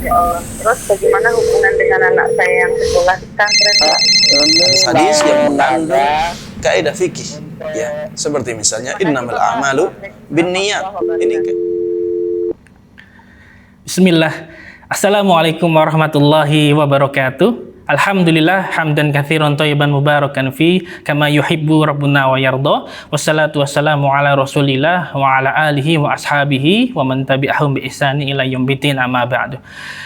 Ya Allah. Terus bagaimana hubungan dengan anak saya yang sekolah di pesantren? Hadis yang mengandung kaidah fikih, ya, seperti misalnya innamal a'malu binniyat. Ini Bismillah. Assalamualaikum warahmatullahi wabarakatuh. Alhamdulillah hamdan katsiran thayyiban mubarakan fi kama yuhibbu rabbuna wa yarda. Wassalatu wassalamu ala Rasulillah wa ala alihi wa ashabihi wa man tabi'ahum bi ihsani ila yaumil amma ba'du.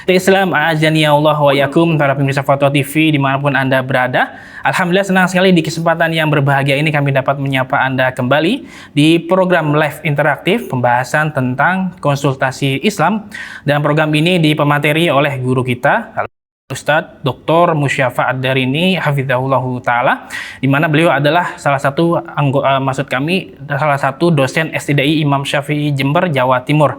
Islam a'azani ya Allah wa yakum, para pemirsa Fatwa TV dimanapun Anda berada. Alhamdulillah senang sekali di kesempatan yang berbahagia ini kami dapat menyapa Anda kembali di program live interaktif pembahasan tentang konsultasi Islam, dan program ini dipemateri oleh guru kita Ustadz Dr. Musyafa Ad-Darini hafizahullahu taala, di mana beliau adalah salah satu salah satu dosen STDI Imam Syafi'i Jember, Jawa Timur.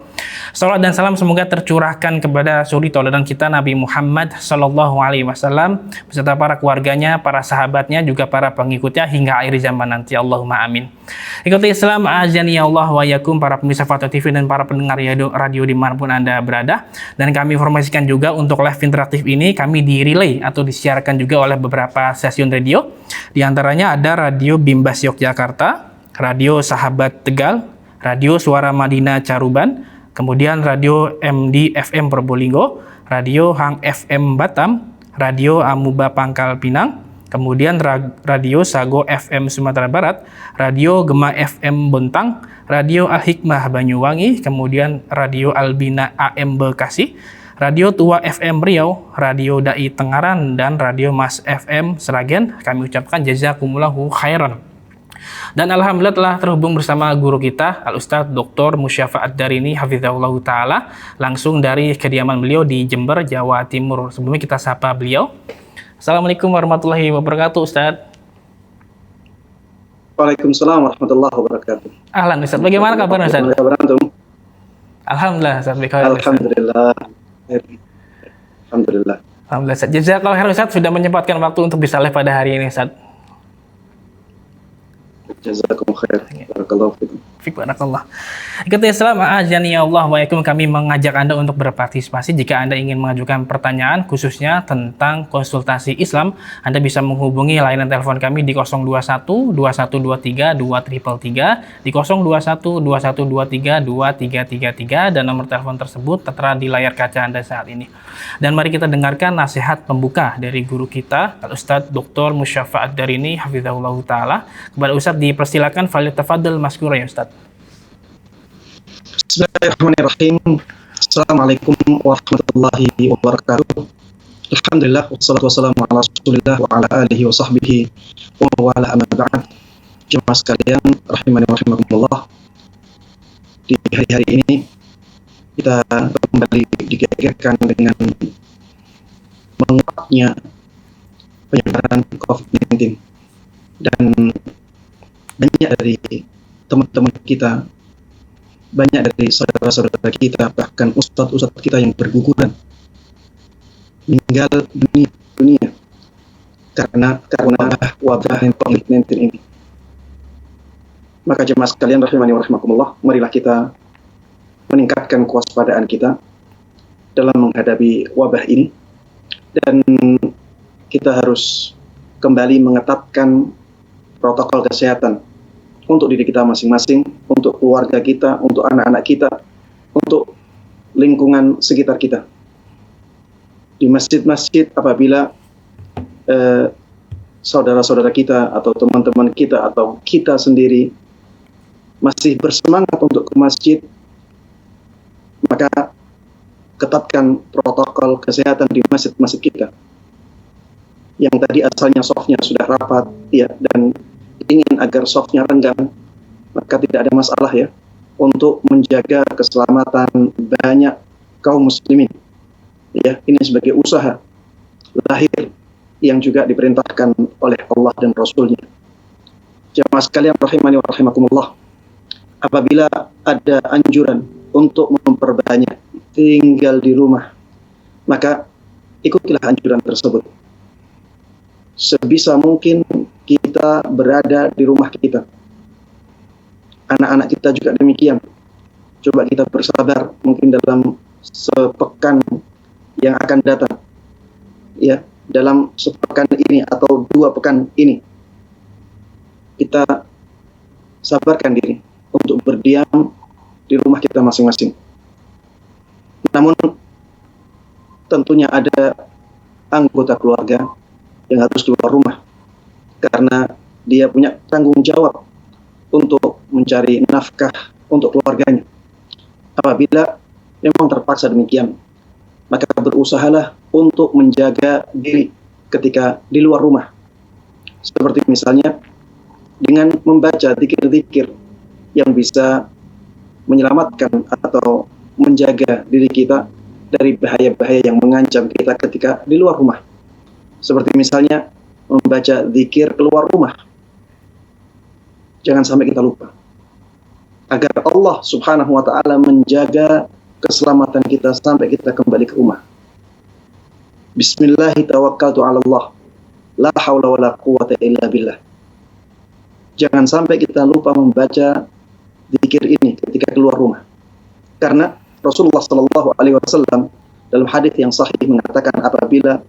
Salawat dan salam semoga tercurahkan kepada suri tauladan kita Nabi Muhammad sallallahu alaihi wasallam beserta para keluarganya, para sahabatnya, juga para pengikutnya hingga akhir zaman nanti. Allahumma amin. Ikuti Islam azani ya Allah wa yakum, para pemirsa Fatwa TV dan para pendengar radio dimanapun Anda berada. Dan kami informasikan juga untuk live interaktif ini kami di-relay atau disiarkan juga oleh beberapa stasiun radio. Di antaranya ada Radio Bimbas Yogyakarta, Radio Sahabat Tegal, Radio Suara Madinah Caruban, kemudian Radio MD FM Probolinggo, Radio Hang FM Batam, Radio Amuba Pangkal Pinang, kemudian Radio Sago FM Sumatera Barat, Radio Gema FM Bontang, Radio Al-Hikmah Banyuwangi, kemudian Radio Albina AM Bekasi, Radio Tua FM Riau, Radio Dai Tengaran, dan Radio Mas FM Seragen. Kami ucapkan jazakumullahu khairan. Dan alhamdulillah telah terhubung bersama guru kita Al-Ustadz Dr. Musyafa Ad-Darini hafizahullahu taala langsung dari kediaman beliau di Jember, Jawa Timur. Sebelumnya kita sapa beliau. Assalamualaikum warahmatullahi wabarakatuh, Ustadz. Waalaikumsalam warahmatullahi wabarakatuh. Ahlan, Ustadz. Bagaimana kabar, Ustadz? Alhamdulillah, Ustadz. Alhamdulillah. Alhamdulillah. Alhamdulillah, Ustadz. Jazakallahu khairan, Ustadz, sudah menyempatkan waktu untuk bisa live pada hari ini, Ustadz. Jazakum khair. Barakallahu fikum. Barakallah. Ikuti Islam a'azani ya Allah wa yakum, kami mengajak Anda untuk berpartisipasi. Jika Anda ingin mengajukan pertanyaan khususnya tentang konsultasi Islam, Anda bisa menghubungi layanan telepon kami di 021 2123 2333, di 021 2123 2333, dan nomor telepon tersebut tertera di layar kaca Anda saat ini. Dan mari kita dengarkan nasihat pembuka dari guru kita Al-Ustadz Dr. Musyafa Ad-Darini hafizahullahu taala. Kepada Ustadz dipersilakan, falyatafaddal maskura ya Ustadz. Bismillahirrahmanirrahim. Assalamualaikum warahmatullahi wabarakatuh. Alhamdulillah wassalatu wassalamu ala Rasulillah wa ala alihi wa sahbihi wa ala amma ba'd. Jemaah sekalian rahimani wa rahimakumullah. Di hari-hari ini kita kembali digegerkan dengan menguatnya penyebaran COVID-19, dan banyak dari teman-teman kita, banyak dari saudara-saudara kita, bahkan ustadz-ustadz kita yang berguguran meninggal dunia karena wabah COVID-19 ini. Maka jemaah sekalian rahimani wa rahimakumullah, marilah kita meningkatkan kewaspadaan kita dalam menghadapi wabah ini, dan kita harus kembali mengetatkan protokol kesehatan untuk diri kita masing-masing, untuk keluarga kita, untuk anak-anak kita, untuk lingkungan sekitar kita. Di masjid-masjid, apabila saudara-saudara kita atau teman-teman kita atau kita sendiri masih bersemangat untuk ke masjid, maka ketatkan protokol kesehatan di masjid-masjid kita. Yang tadi asalnya softnya sudah rapat, ya, dan ingin agar softnya renggang, maka tidak ada masalah ya untuk menjaga keselamatan banyak kaum muslimin. Ya, ini sebagai usaha lahir yang juga diperintahkan oleh Allah dan Rasulnya. Jemaah sekalian rahimani wa rahimakumullah, apabila ada anjuran untuk memperbanyak tinggal di rumah, maka ikutilah anjuran tersebut. Sebisa mungkin kita berada di rumah kita. Anak-anak kita juga demikian. Coba kita bersabar, mungkin dalam sepekan yang akan datang, ya, dalam sepekan ini atau 2 pekan ini, kita sabarkan diri untuk berdiam di rumah kita masing-masing. Namun tentunya ada anggota keluarga yang harus keluar rumah karena dia punya tanggung jawab untuk mencari nafkah untuk keluarganya. Apabila memang terpaksa demikian, maka berusahalah untuk menjaga diri ketika di luar rumah. Seperti misalnya dengan membaca zikir-zikir yang bisa menyelamatkan atau menjaga diri kita dari bahaya-bahaya yang mengancam kita ketika di luar rumah. Seperti misalnya membaca zikir keluar rumah. Jangan sampai kita lupa. Agar Allah Subhanahu wa ta'ala menjaga keselamatan kita sampai kita kembali ke rumah. Bismillahi tawakkaltu 'ala Allah. La haula wala quwwata illa billah. Jangan sampai kita lupa membaca zikir ini ketika keluar rumah. Karena Rasulullah sallallahu alaihi wasallam dalam hadis yang sahih mengatakan apabila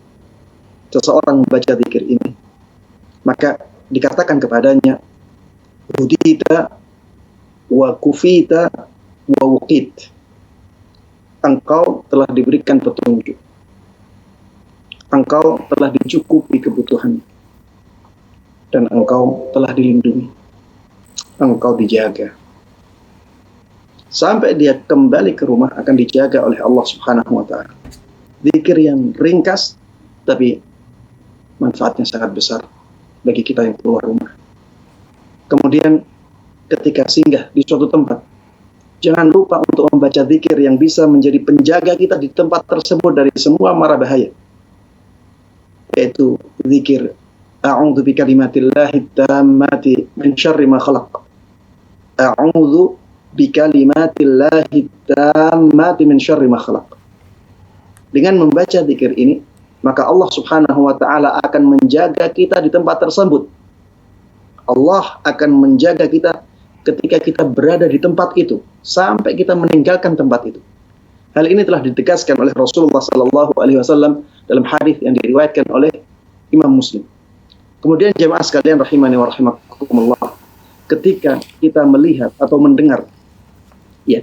seseorang membaca zikir ini, maka dikatakan kepadanya, hudita wa kufita wa wuqit. Engkau telah diberikan petunjuk. Engkau telah dicukupi kebutuhan. Dan engkau telah dilindungi. Engkau dijaga. Sampai dia kembali ke rumah akan dijaga oleh Allah Subhanahu wa ta'ala. Zikir yang ringkas tapi manfaatnya sangat besar bagi kita yang keluar rumah. Kemudian ketika singgah di suatu tempat, jangan lupa untuk membaca zikir yang bisa menjadi penjaga kita di tempat tersebut dari semua mara bahaya. Yaitu zikir a'udzu bikalimatillahi tammati min syarri ma khalaq. A'udzu bikalimatillahi tammati min syarri ma khalaq. Dengan membaca zikir ini, maka Allah Subhanahu wa ta'ala akan menjaga kita di tempat tersebut. Allah akan menjaga kita ketika kita berada di tempat itu sampai kita meninggalkan tempat itu. Hal ini telah ditegaskan oleh Rasulullah sallallahu alaihi wasallam dalam hadis yang diriwayatkan oleh Imam Muslim. Kemudian jemaah sekalian rahimani wa rahimakumullah, ketika kita melihat atau mendengar, ya,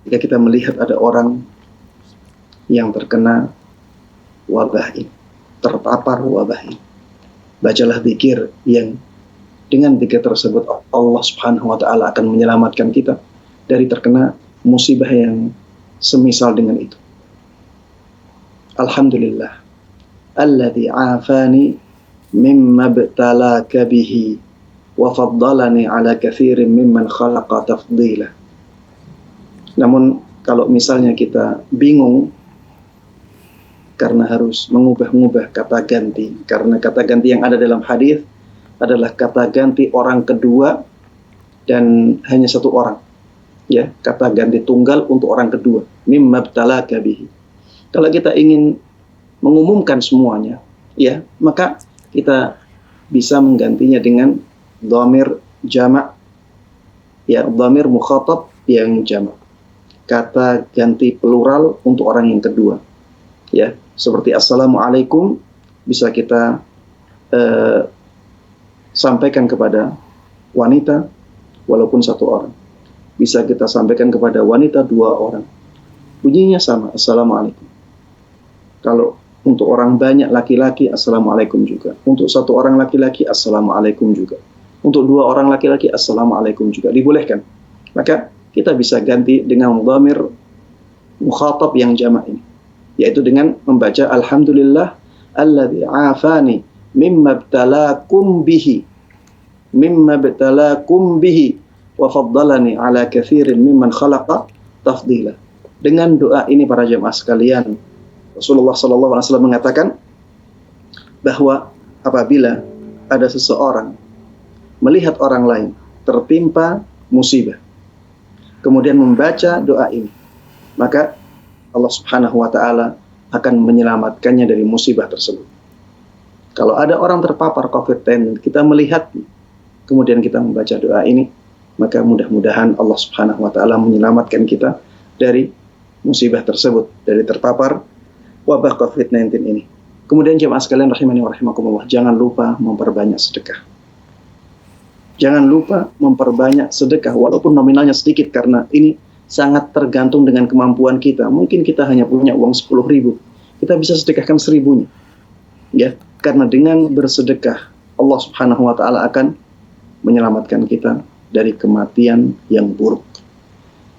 ketika kita melihat ada orang yang terkena wabah ini, terpapar wabah ini, bacalah zikir yang dengan zikir tersebut Allah Subhanahu wa ta'ala akan menyelamatkan kita dari terkena musibah yang semisal dengan itu. Alhamdulillah alladzi afani mimma btalaka bihi wa faddalani ala katsirin mimman khalaqa tafdila. Namun kalau misalnya kita bingung karena harus mengubah-ubah kata ganti, karena kata ganti yang ada dalam hadis adalah kata ganti orang kedua dan hanya satu orang, ya, kata ganti tunggal untuk orang kedua, mimma btalaka bihi. Kalau kita ingin mengumumkan semuanya, ya, maka kita bisa menggantinya dengan dhamir jamak, ya, dhamir mukhatab yang jamak, kata ganti plural untuk orang yang kedua, ya, seperti assalamualaikum bisa kita sampaikan kepada wanita walaupun satu orang, bisa kita sampaikan kepada wanita 2 orang, bunyinya sama, assalamualaikum. Kalau untuk orang banyak laki-laki, assalamualaikum juga. Untuk 1 orang laki-laki, assalamualaikum juga. Untuk 2 orang laki-laki, assalamualaikum juga, dibolehkan. Maka kita bisa ganti dengan dhamir mukhatab yang jamak ini, yaitu dengan membaca alhamdulillah alladzi afani mimma btalakum bihi wa faddalani ala katsirin mimman khalaqa tafdila. Dengan doa ini para jemaah sekalian, Rasulullah sallallahu alaihi wasallam mengatakan bahwa apabila ada seseorang melihat orang lain tertimpa musibah kemudian membaca doa ini, maka Allah Subhanahu wa ta'ala akan menyelamatkannya dari musibah tersebut. Kalau ada orang terpapar COVID-19, kita melihat, kemudian kita membaca doa ini, maka mudah-mudahan Allah Subhanahu wa ta'ala menyelamatkan kita dari musibah tersebut, dari terpapar wabah COVID-19 ini. Kemudian jemaah sekalian rahimani wa rahimakumullah, jangan lupa memperbanyak sedekah. Jangan lupa memperbanyak sedekah walaupun nominalnya sedikit, karena ini sangat tergantung dengan kemampuan kita. Mungkin kita hanya punya uang 10.000, kita bisa sedekahkan 1.000-nya. Ya, karena dengan bersedekah Allah Subhanahu wa taala akan menyelamatkan kita dari kematian yang buruk.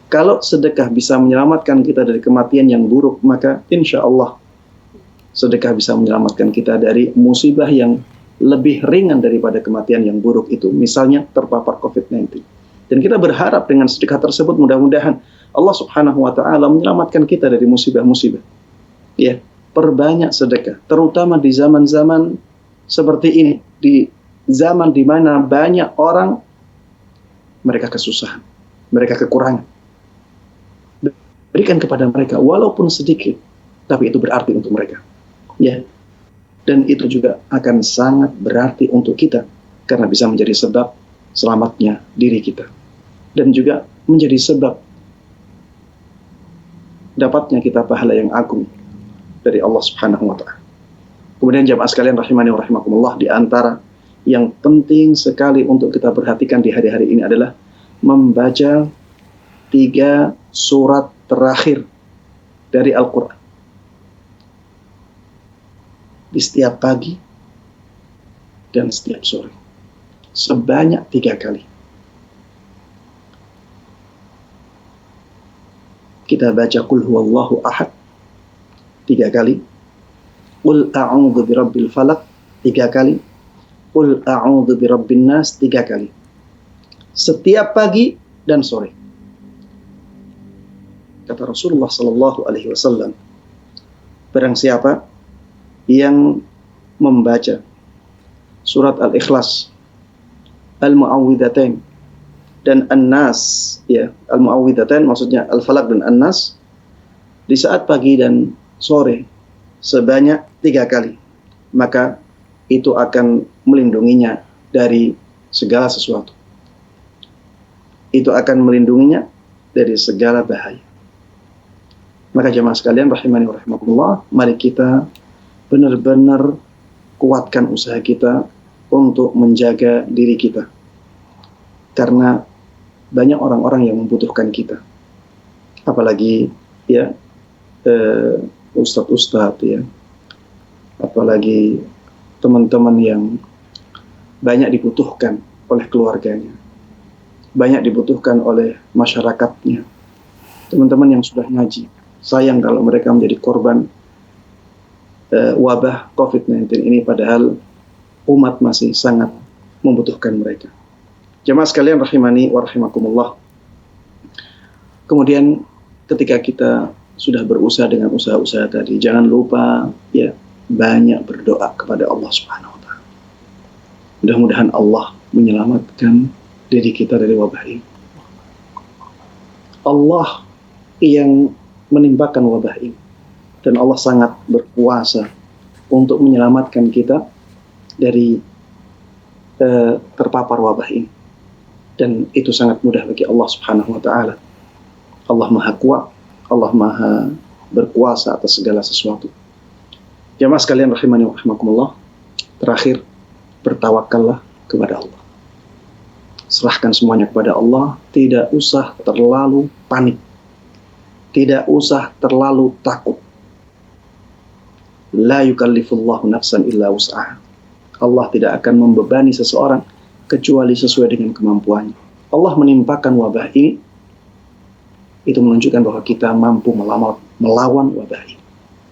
Kalau sedekah bisa menyelamatkan kita dari kematian yang buruk, maka insya Allah sedekah bisa menyelamatkan kita dari musibah yang lebih ringan daripada kematian yang buruk itu. Misalnya terpapar COVID-19. Dan kita berharap dengan sedekah tersebut mudah-mudahan Allah Subhanahu wa taala menyelamatkan kita dari musibah-musibah. Ya, perbanyak sedekah, terutama di zaman-zaman seperti ini, di zaman di mana banyak orang mereka kesusahan, mereka kekurangan. Berikan kepada mereka walaupun sedikit, tapi itu berarti untuk mereka. Ya. Dan itu juga akan sangat berarti untuk kita karena bisa menjadi sebab selamatnya diri kita dan juga menjadi sebab dapatnya kita pahala yang agung dari Allah Subhanahu wa taala. Kemudian jamaah sekalian rahimani wa rahimakumullah, di antara yang penting sekali untuk kita perhatikan di hari-hari ini adalah membaca 3 surat terakhir dari Al-Quran di setiap pagi dan setiap sore sebanyak 3 kali. Kita baca Qul huwallahu ahad 3 kali, Qul a'udzu birabbil falaq 3 kali, Qul a'udzu birabbin nas 3 kali. Setiap pagi dan sore. Kata Rasulullah sallallahu alaihi wasallam, barang siapa yang membaca surat Al-Ikhlas, Al-Mu'awwidhatain dan An-Nas, ya, Al-Mu'awwidhatain maksudnya Al-Falaq dan An-Nas di saat pagi dan sore sebanyak 3 kali, maka itu akan melindunginya dari segala sesuatu. Itu akan melindunginya dari segala bahaya. Maka jemaah sekalian rahimani wa rahimakumullah, mari kita benar-benar kuatkan usaha kita untuk menjaga diri kita. Karena banyak orang-orang yang membutuhkan kita. Apalagi ya ustadz-ustadz ya. Apalagi teman-teman yang banyak dibutuhkan oleh keluarganya. Banyak dibutuhkan oleh masyarakatnya. Teman-teman yang sudah ngaji, sayang kalau mereka menjadi korban wabah COVID-19 ini, padahal umat masih sangat membutuhkan mereka. Jemaah sekalian rahimani wa rahimakumullah. Kemudian ketika kita sudah berusaha dengan usaha-usaha tadi, jangan lupa ya banyak berdoa kepada Allah Subhanahu wa taala. Mudah-mudahan Allah menyelamatkan diri kita dari wabah ini. Allah yang menimpakan wabah ini, dan Allah sangat berkuasa untuk menyelamatkan kita dari terpapar wabah ini, dan itu sangat mudah bagi Allah Subhanahu wa taala. Allah Maha Kuat, Allah Maha berkuasa atas segala sesuatu. Jamaah sekalian rahimani wa rahimakumullah, terakhir bertawakallah kepada Allah. Serahkan semuanya kepada Allah, tidak usah terlalu panik. Tidak usah terlalu takut. La yukallifullahu nafsan illa wus'aha. Allah tidak akan membebani seseorang kecuali sesuai dengan kemampuannya. Allah menimpakan wabah ini, itu menunjukkan bahwa kita mampu melawan wabah ini.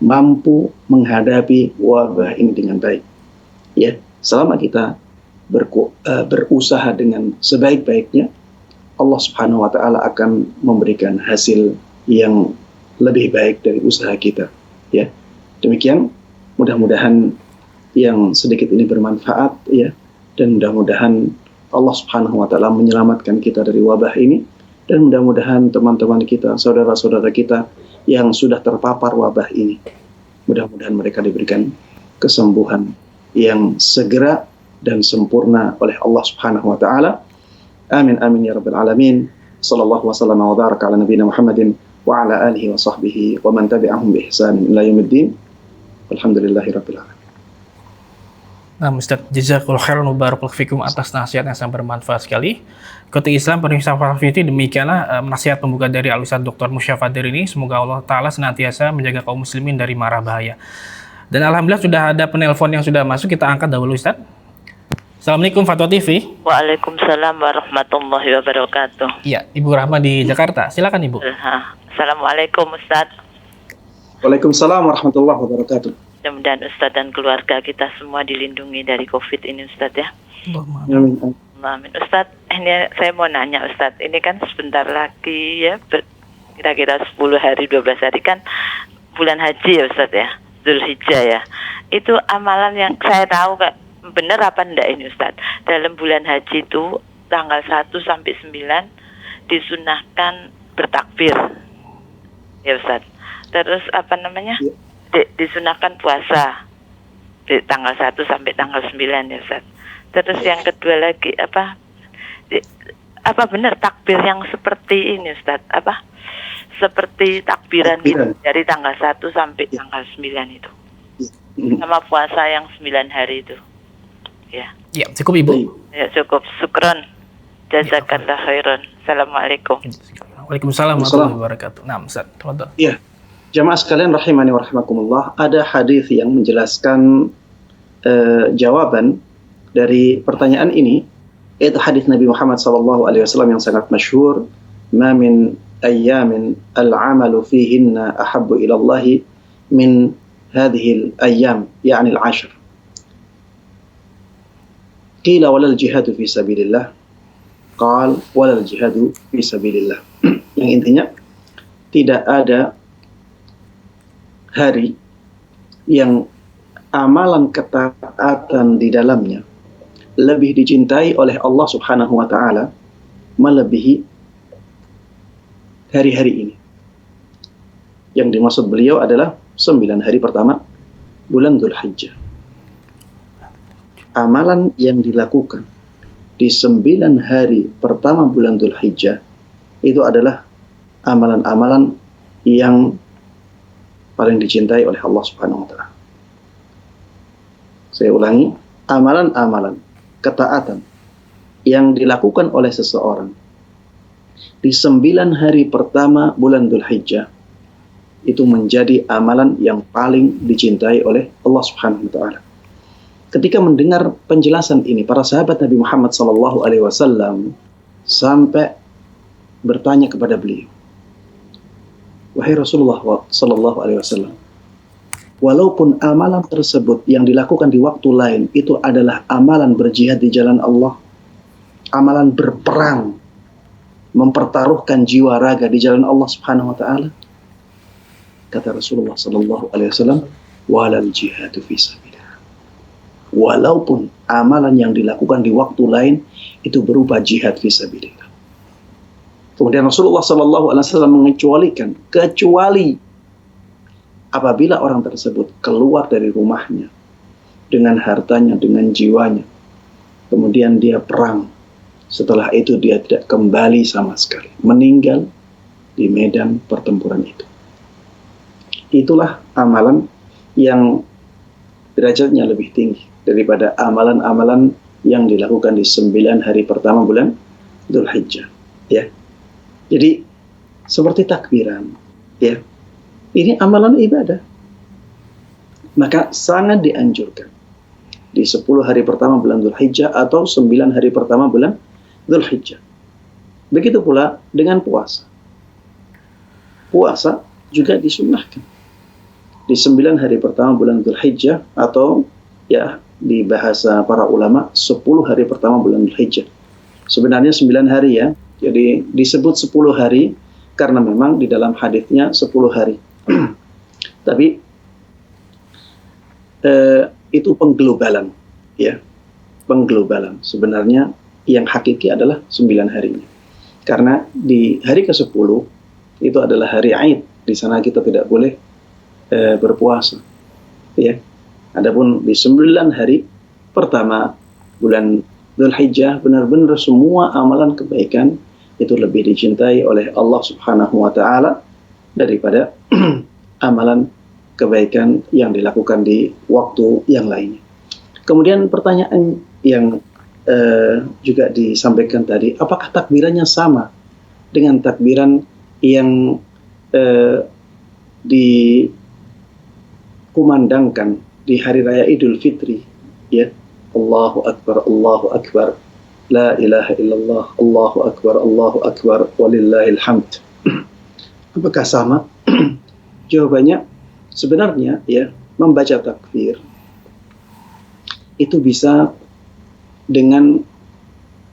Mampu menghadapi wabah ini dengan baik. Ya, selama kita berusaha dengan sebaik-baiknya, Allah Subhanahu wa taala akan memberikan hasil yang lebih baik dari usaha kita. Ya, demikian, mudah-mudahan yang sedikit ini bermanfaat ya, dan mudah-mudahan Allah Subhanahu wa taala menyelamatkan kita dari wabah ini, dan mudah-mudahan teman-teman kita, saudara-saudara kita yang sudah terpapar wabah ini, mudah-mudahan mereka diberikan kesembuhan yang segera dan sempurna oleh Allah Subhanahu wa taala. Amin amin ya rabbal alamin. Sallallahu wasallam wa baraka ala nabiyina Muhammadin wa ala alihi wa sahbihi wa man tabi'ahum bi ihsan ila yaumiddin. Alhamdulillahirabbil alamin. Nah, Ustaz, jazakallahu khairan wa barakallahu fikum atas nasihat yang sangat bermanfaat sekali. Kota Islam pemirsa Fiti, demikianlah nasihat pembuka dari Al-Ustaz Dr. Musya Fadir ini. Semoga Allah Ta'ala senantiasa menjaga kaum muslimin dari mara bahaya. Dan alhamdulillah sudah ada penelpon yang sudah masuk, kita angkat dahulu Ustaz. Assalamualaikum Fatwa TV. Waalaikumsalam warahmatullahi wabarakatuh. Iya, Ibu Rahma di Jakarta. Silakan Ibu. Assalamualaikum Ustaz. Waalaikumsalam warahmatullahi wabarakatuh. Mudah-mudahan Ustaz dan keluarga kita semua dilindungi dari COVID ini Ustaz ya. Amin. Amin. Ustaz, ini saya mau nanya Ustaz, ini kan sebentar lagi ya, kira-kira 10 hari 12 hari kan bulan haji ya Ustaz ya, Dzulhijjah ya. Itu amalan yang saya tahu benar apa enggak ini Ustaz. Dalam bulan haji itu tanggal 1 sampai 9 disunahkan bertakbir. Ya Ustaz. Terus apa namanya? Disunahkan puasa di tanggal 1 sampai tanggal 9 ya Ustaz. Terus yang kedua lagi apa benar takbir yang seperti ini Ustaz? Seperti takbiran gitu, dari tanggal 1 sampai tanggal 9 itu. Sama puasa yang 9 hari itu. Ya. Ya, cukup Ibu. Ya, cukup. Syukron. Jazakallah khairan. Assalamualaikum. Waalaikumsalam warahmatullahi wabarakatuh. Nah, Ustaz, tafadhol. Iya. Jamaah sekalian rahimani wa rahimakumullah, ada hadis yang menjelaskan jawaban dari pertanyaan ini, yaitu hadis Nabi Muhammad SAW yang sangat masyhur, "Ma min ayyamin al-'amalu fihinna ahabbu ila Allah min hadhihi al-ayyam, yani al-'ashr." Qila walal jihadu fi sabilillah, qal walal jihadu fi sabilillah. Yang intinya tidak ada hari yang amalan ketaatan di dalamnya lebih dicintai oleh Allah Subhanahu wa Ta'ala melebihi hari-hari ini. Yang dimaksud beliau adalah 9 hari pertama bulan Dzulhijjah. Amalan yang dilakukan di 9 hari pertama bulan Dzulhijjah itu adalah amalan-amalan yang paling dicintai oleh Allah Subhanahu wa Ta'ala. Saya ulangi, amalan-amalan ketaatan yang dilakukan oleh seseorang di 9 hari pertama bulan Dzulhijjah itu menjadi amalan yang paling dicintai oleh Allah Subhanahu wa Ta'ala. Ketika mendengar penjelasan ini, para sahabat Nabi Muhammad SAW sampai bertanya kepada beliau, "Wahai Rasulullah sallallahu alaihi wasallam, walaupun amalan tersebut yang dilakukan di waktu lain itu adalah amalan berjihad di jalan Allah, amalan berperang, mempertaruhkan jiwa raga di jalan Allah Subhanahu wa Ta'ala." Kata Rasulullah sallallahu alaihi wasallam, "Walal jihadu fi sabilillah." Walaupun amalan yang dilakukan di waktu lain itu berupa jihad fi sabilillah. Kemudian Rasulullah SAW mengecualikan, kecuali apabila orang tersebut keluar dari rumahnya dengan hartanya, dengan jiwanya, kemudian dia perang, setelah itu dia tidak kembali sama sekali, meninggal di medan pertempuran itu. Itulah amalan yang derajatnya lebih tinggi daripada amalan-amalan yang dilakukan di 9 hari pertama bulan Dzulhijjah. Ya. Jadi seperti takbiran, ya, ini amalan ibadah, maka sangat dianjurkan di 10 hari pertama bulan Dzulhijjah atau 9 hari pertama bulan Dzulhijjah. Begitu pula dengan puasa. Puasa juga disunnahkan di 9 hari pertama bulan Dzulhijjah atau ya di bahasa para ulama 10 hari pertama bulan Dzulhijjah. Sebenarnya 9 hari ya. Jadi disebut 10 hari karena memang di dalam hadisnya 10 hari. Tapi itu pengglobalan, ya, pengglobalan. Sebenarnya yang hakiki adalah 9 harinya. Karena di hari ke-10 itu adalah hari Aid. Di sana kita tidak boleh berpuasa, ya. Adapun di 9 hari pertama bulan Dzulhijjah, benar-benar semua amalan kebaikan itu lebih dicintai oleh Allah Subhanahu wa Ta'ala daripada amalan kebaikan yang dilakukan di waktu yang lainnya. Kemudian pertanyaan yang juga disampaikan tadi, apakah takbirannya sama dengan takbiran yang dikumandangkan di hari raya Idul Fitri, ya, Allahu Akbar, la ilaha illallah, Allahu Akbar, walillahil hamd. Apakah sama? Jawabannya sebenarnya, ya, membaca takbir itu bisa dengan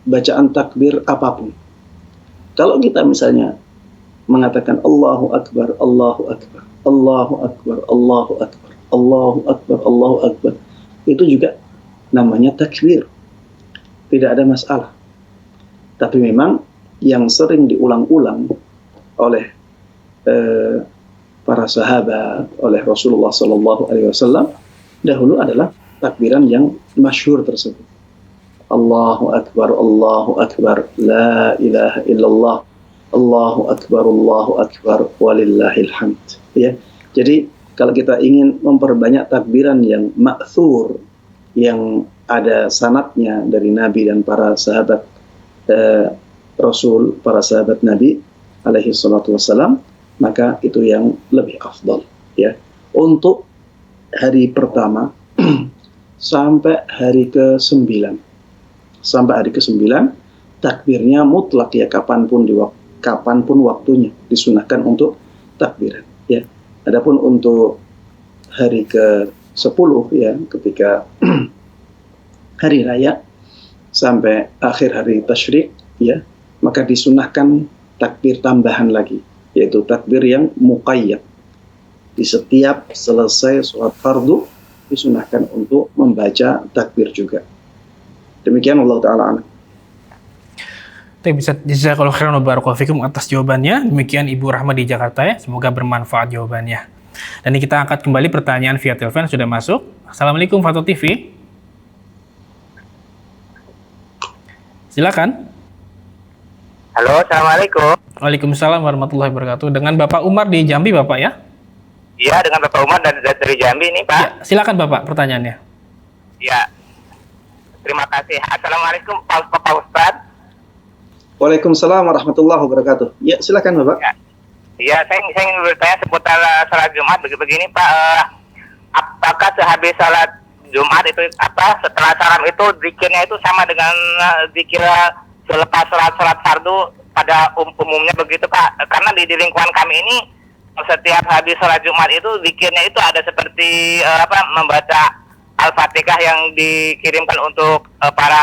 bacaan takbir apapun. Kalau kita misalnya mengatakan Allahu Akbar, Allahu Akbar, Allahu Akbar, Allahu Akbar, Allahu Akbar, Allahu Akbar, itu juga namanya takbir. Tidak ada masalah. Tapi memang yang sering diulang-ulang oleh para sahabat, oleh Rasulullah SAW dahulu adalah takbiran yang masyhur tersebut. Allahu Akbar, la ilaha illallah, Allahu Akbar, walillahil hamd. Ya. Jadi kalau kita ingin memperbanyak takbiran yang ma'thur, yang ada sanadnya dari Nabi dan para sahabat Rasul, para sahabat Nabi alaihi salatu wassalam, maka itu yang lebih afdal, ya. Untuk hari pertama sampai hari ke-9. Sampai hari ke-9 takbirnya mutlak, ya, kapanpun waktunya disunahkan untuk takbiran, ya. Adapun untuk hari ke-10, ya, ketika hari raya sampai akhir hari tasyrik, ya, maka disunahkan takbir tambahan lagi, yaitu takbir yang muqayyad. Di setiap selesai sholat fardu disunahkan untuk membaca takbir juga. Demikian, Allah Ta'ala alam. Bisa jazakallahu khairan wa barakallahu fikum atas jawabannya. Demikian Ibu Rahma di Jakarta, ya. Semoga bermanfaat jawabannya. Dan ini kita angkat kembali pertanyaan via telepon sudah masuk. Assalamualaikum Fatwa TV. Silakan. Halo, assalamualaikum. Waalaikumsalam warahmatullahi wabarakatuh. Dengan Bapak Umar di Jambi, Bapak, ya? Iya, dengan Bapak Umar dari Jambi nih, Pak. Ya, silakan Bapak pertanyaannya. Ya. Terima kasih. Assalamualaikum Pak Ustadz. Waalaikumsalam warahmatullahi wabarakatuh. Ya, silakan Bapak. Ya, saya ingin bertanya seputar salat Jumat begini, Pak. Apakah sehabis salat Jumat itu setelah salam itu zikirnya itu sama dengan zikir selepas salat fardu pada umumnya begitu, Pak? Karena di lingkungan kami ini setiap habis salat Jumat itu zikirnya itu ada seperti membaca Al-Fatihah yang dikirimkan untuk para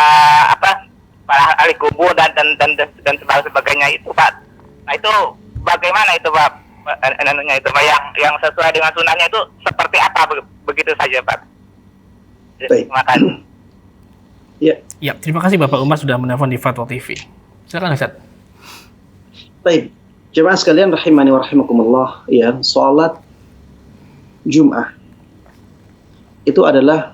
ahli kubur dan sebagainya itu, Pak. Nah, itu bagaimana itu, Pak? Itu, Pak, yang sesuai dengan sunnahnya itu seperti apa, begitu saja, Pak. Terima kasih. Ya, terima kasih Bapak Umar sudah menelpon di Fatwa TV. Silakan Ustaz. Baik, jemaah sekalian rahimani wa rahimakumullah, ya, salat Jum'ah itu adalah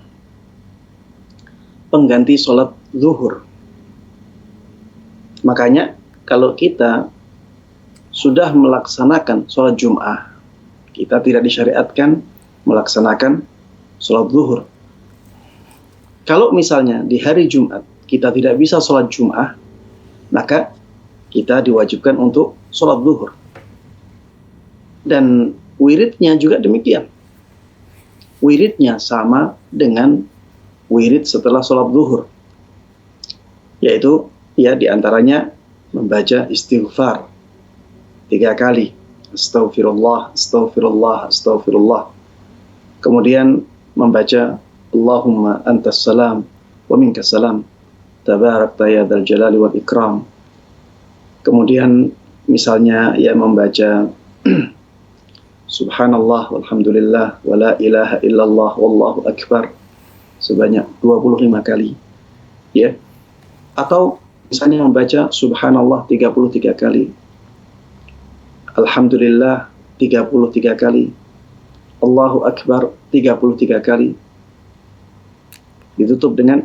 pengganti salat zuhur. Makanya kalau kita sudah melaksanakan sholat Jum'ah, kita tidak disyariatkan melaksanakan sholat zuhur. Kalau misalnya di hari Jumat kita tidak bisa sholat Jum'ah, maka kita diwajibkan untuk sholat zuhur. Dan wiridnya juga demikian. Wiridnya sama dengan wirid setelah sholat zuhur, yaitu, ya, diantaranya membaca istighfar 3 kali. Astaghfirullah, astaghfirullah, astaghfirullah. Kemudian membaca Allahumma antas salam wa minkas salam, tabarakta ya dzal jalali wal ikram. Kemudian misalnya, ya, membaca Subhanallah walhamdulillah wa la ilaha illallah wallahu akbar sebanyak 25 kali, ya. Atau misalnya membaca Subhanallah 33 kali, Alhamdulillah 33 kali, Allahu Akbar 33 kali, ditutup dengan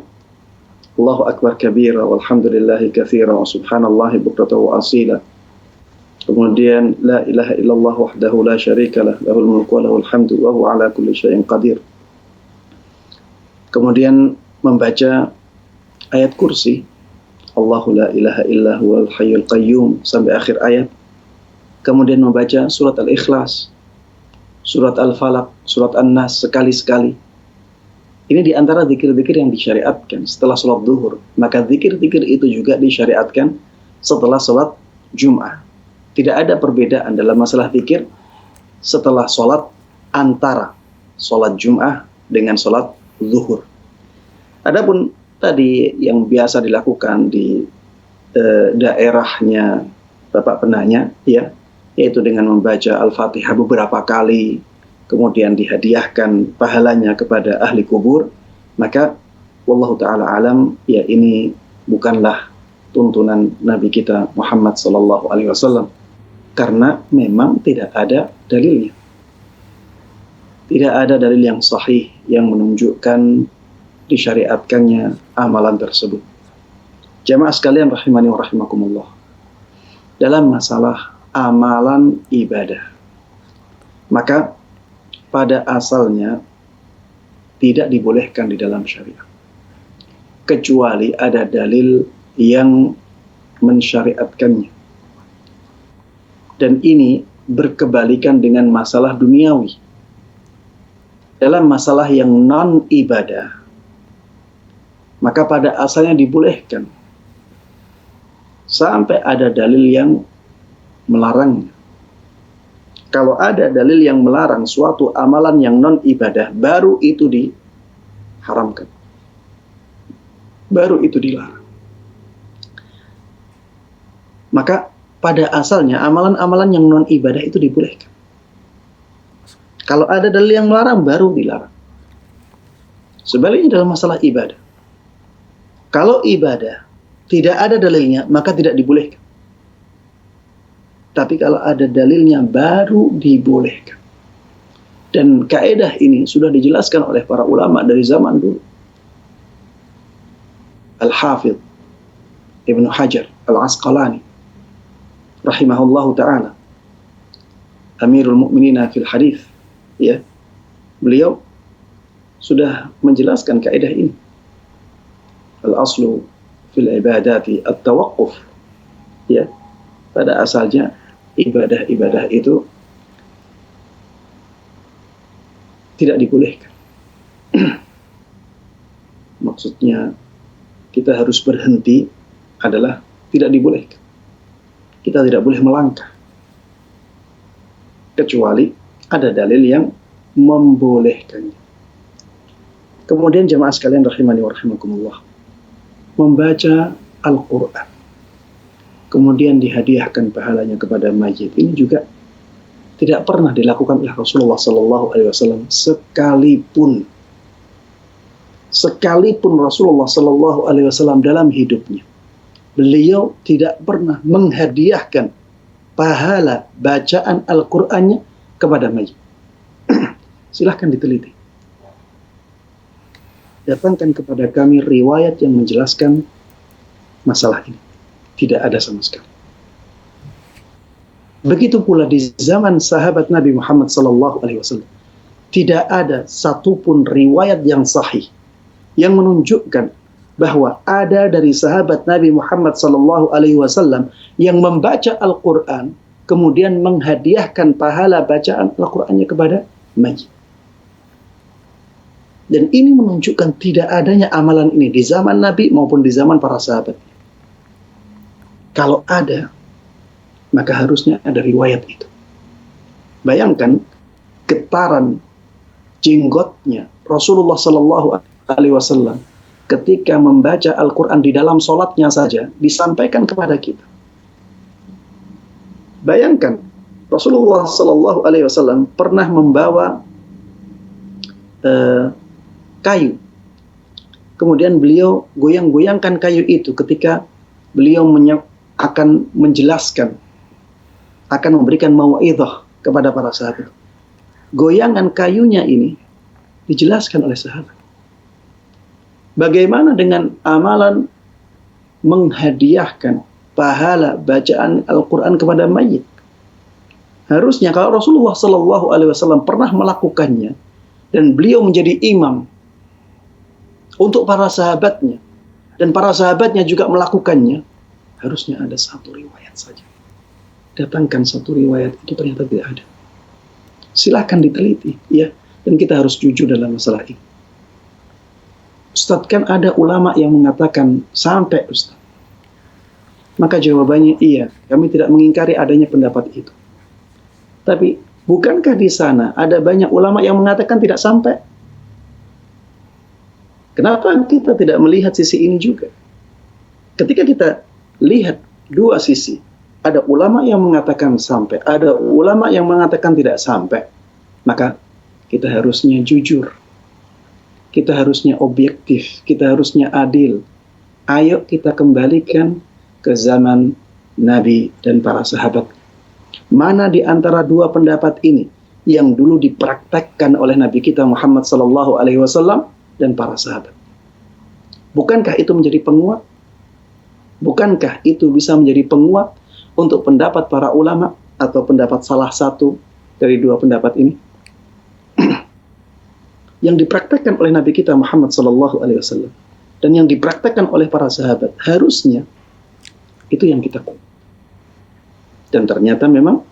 Allahu Akbar kabira walhamdulillahi katsira wa subhanallahi bukratan wa asila Kemudian la ilaha illallah wahdahu la syarikalah lahul mulku wa lahul hamdu wa huwa ala kulli syai'in qadir. Kemudian membaca ayat kursi, Allahu la ilaha illa huwal hayyul qayyum sampai akhir ayat. Kemudian membaca surat Al-Ikhlas, surat Al-Falaq, surat An-Nas sekali-sekali. Ini di antara zikir-zikir yang disyariatkan setelah sholat zuhur. Maka zikir-zikir itu juga disyariatkan setelah sholat Jum'ah. Tidak ada perbedaan dalam masalah zikir setelah sholat antara sholat Jum'ah dengan sholat zuhur. Adapun tadi yang biasa dilakukan di daerahnya Bapak penanya, ya, yaitu dengan membaca Al-Fatihah beberapa kali, kemudian dihadiahkan pahalanya kepada ahli kubur, maka wallahu ta'ala alam, ya ini bukanlah tuntunan Nabi kita Muhammad sallallahu alaihi wasallam, karena memang tidak ada dalilnya. Tidak ada dalil yang sahih yang menunjukkan disyariatkannya amalan tersebut. Jamaah sekalian rahimani wa rahimakumullah. Dalam masalah amalan ibadah, maka pada asalnya tidak dibolehkan di dalam syariat, kecuali ada dalil yang mensyariatkannya. Dan ini berkebalikan dengan masalah duniawi. Dalam masalah yang non-ibadah, maka pada asalnya dibolehkan sampai ada dalil yang melarangnya. Kalau ada dalil yang melarang suatu amalan yang non-ibadah, baru itu diharamkan. Baru itu dilarang. Maka pada asalnya amalan-amalan yang non-ibadah itu dibolehkan. Kalau ada dalil yang melarang, baru dilarang. Sebaliknya dalam masalah ibadah, kalau ibadah tidak ada dalilnya, maka tidak dibolehkan. Tapi kalau ada dalilnya, baru dibolehkan. Dan kaidah ini sudah dijelaskan oleh para ulama dari zaman dulu. Al-Hafidh Ibnu Hajar Al-Asqalani rahimahullahu ta'ala, Amirul Mu'minina fil Hadith, ya, beliau sudah menjelaskan kaidah ini. Al-aslu fil ibadati at-tawaqquf, ya, pada asalnya ibadah-ibadah itu tidak dibolehkan. Maksudnya kita harus berhenti adalah tidak dibolehkan. Kita tidak boleh melangkah kecuali ada dalil yang membolehkannya. Kemudian jemaah sekalian rahimani wa rahimakumullah, membaca Al-Quran kemudian dihadiahkan pahalanya kepada mayit, ini juga tidak pernah dilakukan oleh Rasulullah Sallallahu Alaihi Wasallam sekalipun Rasulullah Sallallahu Alaihi Wasallam dalam hidupnya, beliau tidak pernah menghadiahkan pahala bacaan Al-Qur'annya kepada mayit. Silahkan diteliti. Datangkan kepada kami riwayat yang menjelaskan masalah ini. Tidak ada sama sekali. Begitu pula di zaman sahabat Nabi Muhammad SAW, tidak ada satupun riwayat yang sahih yang menunjukkan bahwa ada dari sahabat Nabi Muhammad SAW yang membaca Al-Quran kemudian menghadiahkan pahala bacaan Al-Qurannya kepada mayit. Dan ini menunjukkan tidak adanya amalan ini di zaman Nabi maupun di zaman para sahabat. Kalau ada, maka harusnya ada riwayat itu. Bayangkan getaran jenggotnya Rasulullah Sallallahu Alaihi Wasallam ketika membaca Al-Quran di dalam sholatnya saja disampaikan kepada kita. Bayangkan Rasulullah Sallallahu Alaihi Wasallam pernah membawa kayu. Kemudian beliau goyang-goyangkan kayu itu ketika beliau akan menjelaskan, akan memberikan mau'idhah kepada para sahabat. Goyangan kayunya ini dijelaskan oleh sahabat. Bagaimana dengan amalan menghadiahkan pahala bacaan Al-Quran kepada mayit? Harusnya kalau Rasulullah Shallallahu Alaihi Wasallam pernah melakukannya dan beliau menjadi imam untuk para sahabatnya dan para sahabatnya juga melakukannya, harusnya ada satu riwayat saja. Datangkan satu riwayat, itu ternyata tidak ada. Silahkan diteliti, ya. Dan kita harus jujur dalam masalah ini. Ustadz, kan ada ulama yang mengatakan sampai, Ustadz. Maka jawabannya iya, kami tidak mengingkari adanya pendapat itu. Tapi bukankah di sana ada banyak ulama yang mengatakan tidak sampai? Kenapa kita tidak melihat sisi ini juga? Ketika kita lihat dua sisi, ada ulama yang mengatakan sampai, ada ulama yang mengatakan tidak sampai, maka kita harusnya jujur, kita harusnya objektif, kita harusnya adil. Ayo kita kembalikan ke zaman Nabi dan para sahabat. Mana di antara dua pendapat ini yang dulu dipraktekkan oleh Nabi kita Muhammad sallallahu alaihi wasallam dan para sahabat? Bukankah itu menjadi penguat? Bukankah itu bisa menjadi penguat untuk pendapat para ulama atau pendapat salah satu dari dua pendapat ini? Yang dipraktekkan oleh Nabi kita Muhammad sallallahu alaihi wasallam dan yang dipraktekkan oleh para sahabat, harusnya itu yang kita lakukan. Dan ternyata memang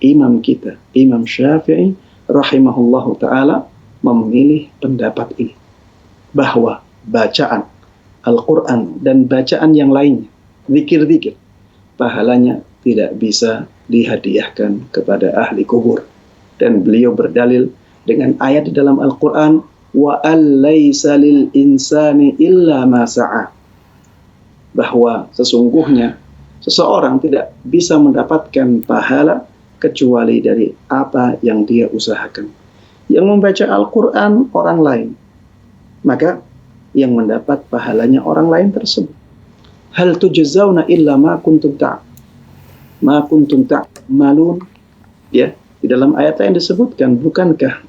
imam kita, Imam Syafi'i rahimahullahu ta'ala, memilih pendapat ini. Bahwa bacaan Al-Quran dan bacaan yang lainnya, zikir-zikir, pahalanya tidak bisa dihadiahkan kepada ahli kubur. Dan beliau berdalil dengan ayat di dalam Al-Quran, wa allaysa lil insani illa ma sa'a. Bahwa sesungguhnya seseorang tidak bisa mendapatkan pahala kecuali dari apa yang dia usahakan. Yang membaca Al-Quran orang lain, maka yang mendapat pahalanya orang lain tersebut. Hal tujzauna illa ma kuntum ta'malun. Ya, di dalam ayat yang disebutkan, bukankah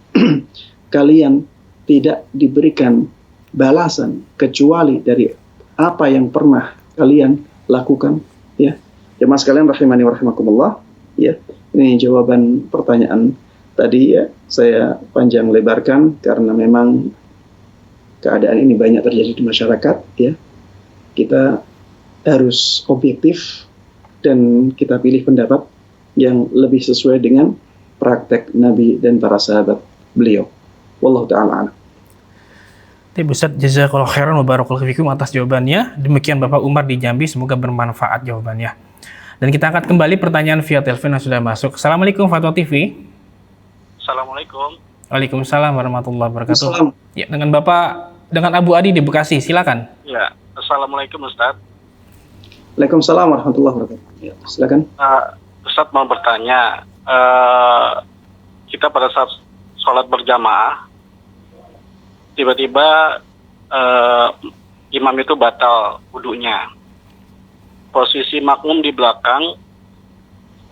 kalian tidak diberikan balasan kecuali dari apa yang pernah kalian lakukan? Ya, jemaah sekalian rahimani wa rahimakumullah. Ya, ini jawaban pertanyaan tadi, ya. Saya panjang lebarkan karena memang keadaan ini banyak terjadi di masyarakat, ya. Kita harus objektif dan kita pilih pendapat yang lebih sesuai dengan praktek Nabi dan para sahabat beliau. Wallahu ta'ala a'lam. Ustaz, jazakallahu khairan wa barakallahu fikum atas jawabannya. Demikian Bapak Umar di Jambi, semoga bermanfaat jawabannya. Dan kita angkat kembali pertanyaan via telepon yang sudah masuk. Assalamualaikum Fatwa TV. Assalamualaikum. Waalaikumsalam warahmatullahi wabarakatuh. Assalam. Ya, dengan Abu Adi di Bekasi, silakan. Ya, Assalamualaikum Ustaz. Waalaikumsalam warahmatullahi wabarakatuh. Ya, silakan. Ustaz mau bertanya, kita pada saat sholat berjamaah, tiba-tiba imam itu batal wudunya. Posisi makmum di belakang,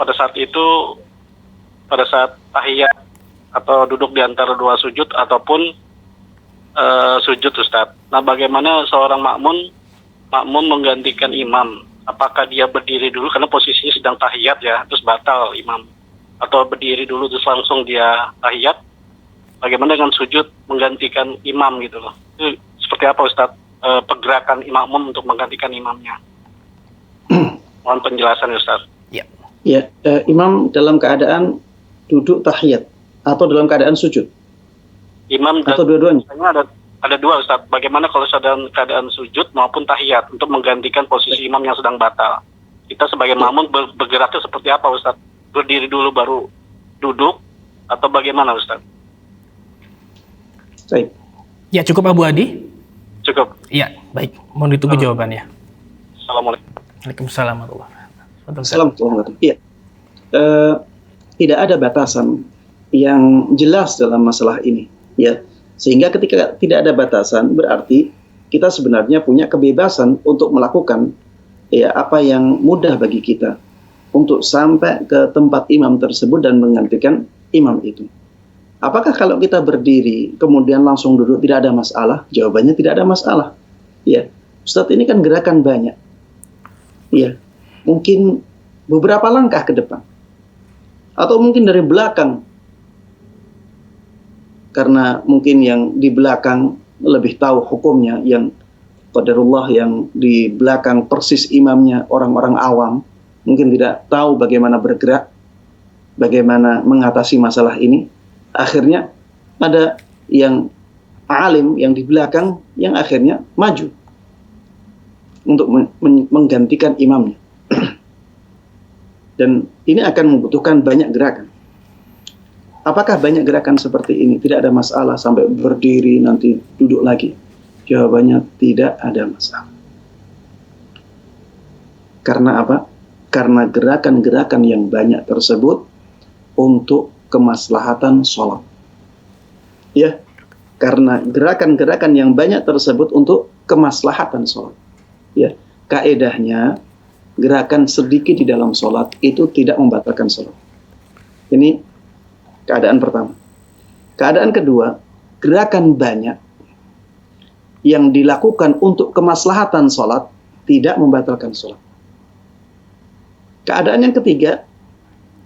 pada saat itu, pada saat tahiyat atau duduk di antara dua sujud ataupun sujud, Ustaz. Nah, bagaimana seorang makmum menggantikan imam? Apakah dia berdiri dulu karena posisinya sedang tahiyat, ya, terus batal imam, atau berdiri dulu terus langsung dia tahiyat? Bagaimana dengan sujud menggantikan imam gitu loh? Itu seperti apa, Ustaz, pergerakan makmum untuk menggantikan imamnya? Mohon penjelasan, Ustaz. Ya, imam dalam keadaan duduk tahiyat atau dalam keadaan sujud? Imam atau dua-duanya? Ada dua, Ustaz. Bagaimana kalau sedang keadaan sujud maupun tahiyat untuk menggantikan posisi imam yang sedang batal? Kita sebagai makmum bergeraknya seperti apa, Ustaz? Berdiri dulu baru duduk atau bagaimana, Ustaz? Baik. Ya, cukup Abu Adi? Cukup. Ya, baik. Mohon ditunggu jawabannya. Assalamualaikum. Waalaikumsalam warahmatullahi wabarakatuh. Assalamualaikum. Iya. Tidak ada batasan yang jelas dalam masalah ini, ya. Sehingga ketika tidak ada batasan, berarti kita sebenarnya punya kebebasan untuk melakukan, ya, apa yang mudah bagi kita untuk sampai ke tempat imam tersebut dan menggantikan imam itu. Apakah kalau kita berdiri kemudian langsung duduk tidak ada masalah? Jawabannya tidak ada masalah. Ya, Ustadz, ini kan gerakan banyak. Ya, mungkin beberapa langkah ke depan. atau mungkin dari belakang, karena mungkin yang di belakang lebih tahu hukumnya, yang qadarullah yang di belakang persis imamnya orang-orang awam, mungkin tidak tahu bagaimana bergerak, bagaimana mengatasi masalah ini. Akhirnya ada yang alim yang di belakang yang akhirnya maju untuk menggantikan imamnya. Dan ini akan membutuhkan banyak gerakan. Apakah banyak gerakan seperti ini? Tidak ada masalah sampai berdiri nanti duduk lagi. Jawabannya tidak ada masalah. Karena apa? Karena gerakan-gerakan yang banyak tersebut untuk kemaslahatan sholat. Ya, karena gerakan-gerakan yang banyak tersebut untuk kemaslahatan sholat. Ya, kaedahnya gerakan sedikit di dalam sholat itu tidak membatalkan sholat. Ini keadaan pertama. Keadaan kedua, gerakan banyak yang dilakukan untuk kemaslahatan sholat tidak membatalkan sholat. Keadaan yang ketiga,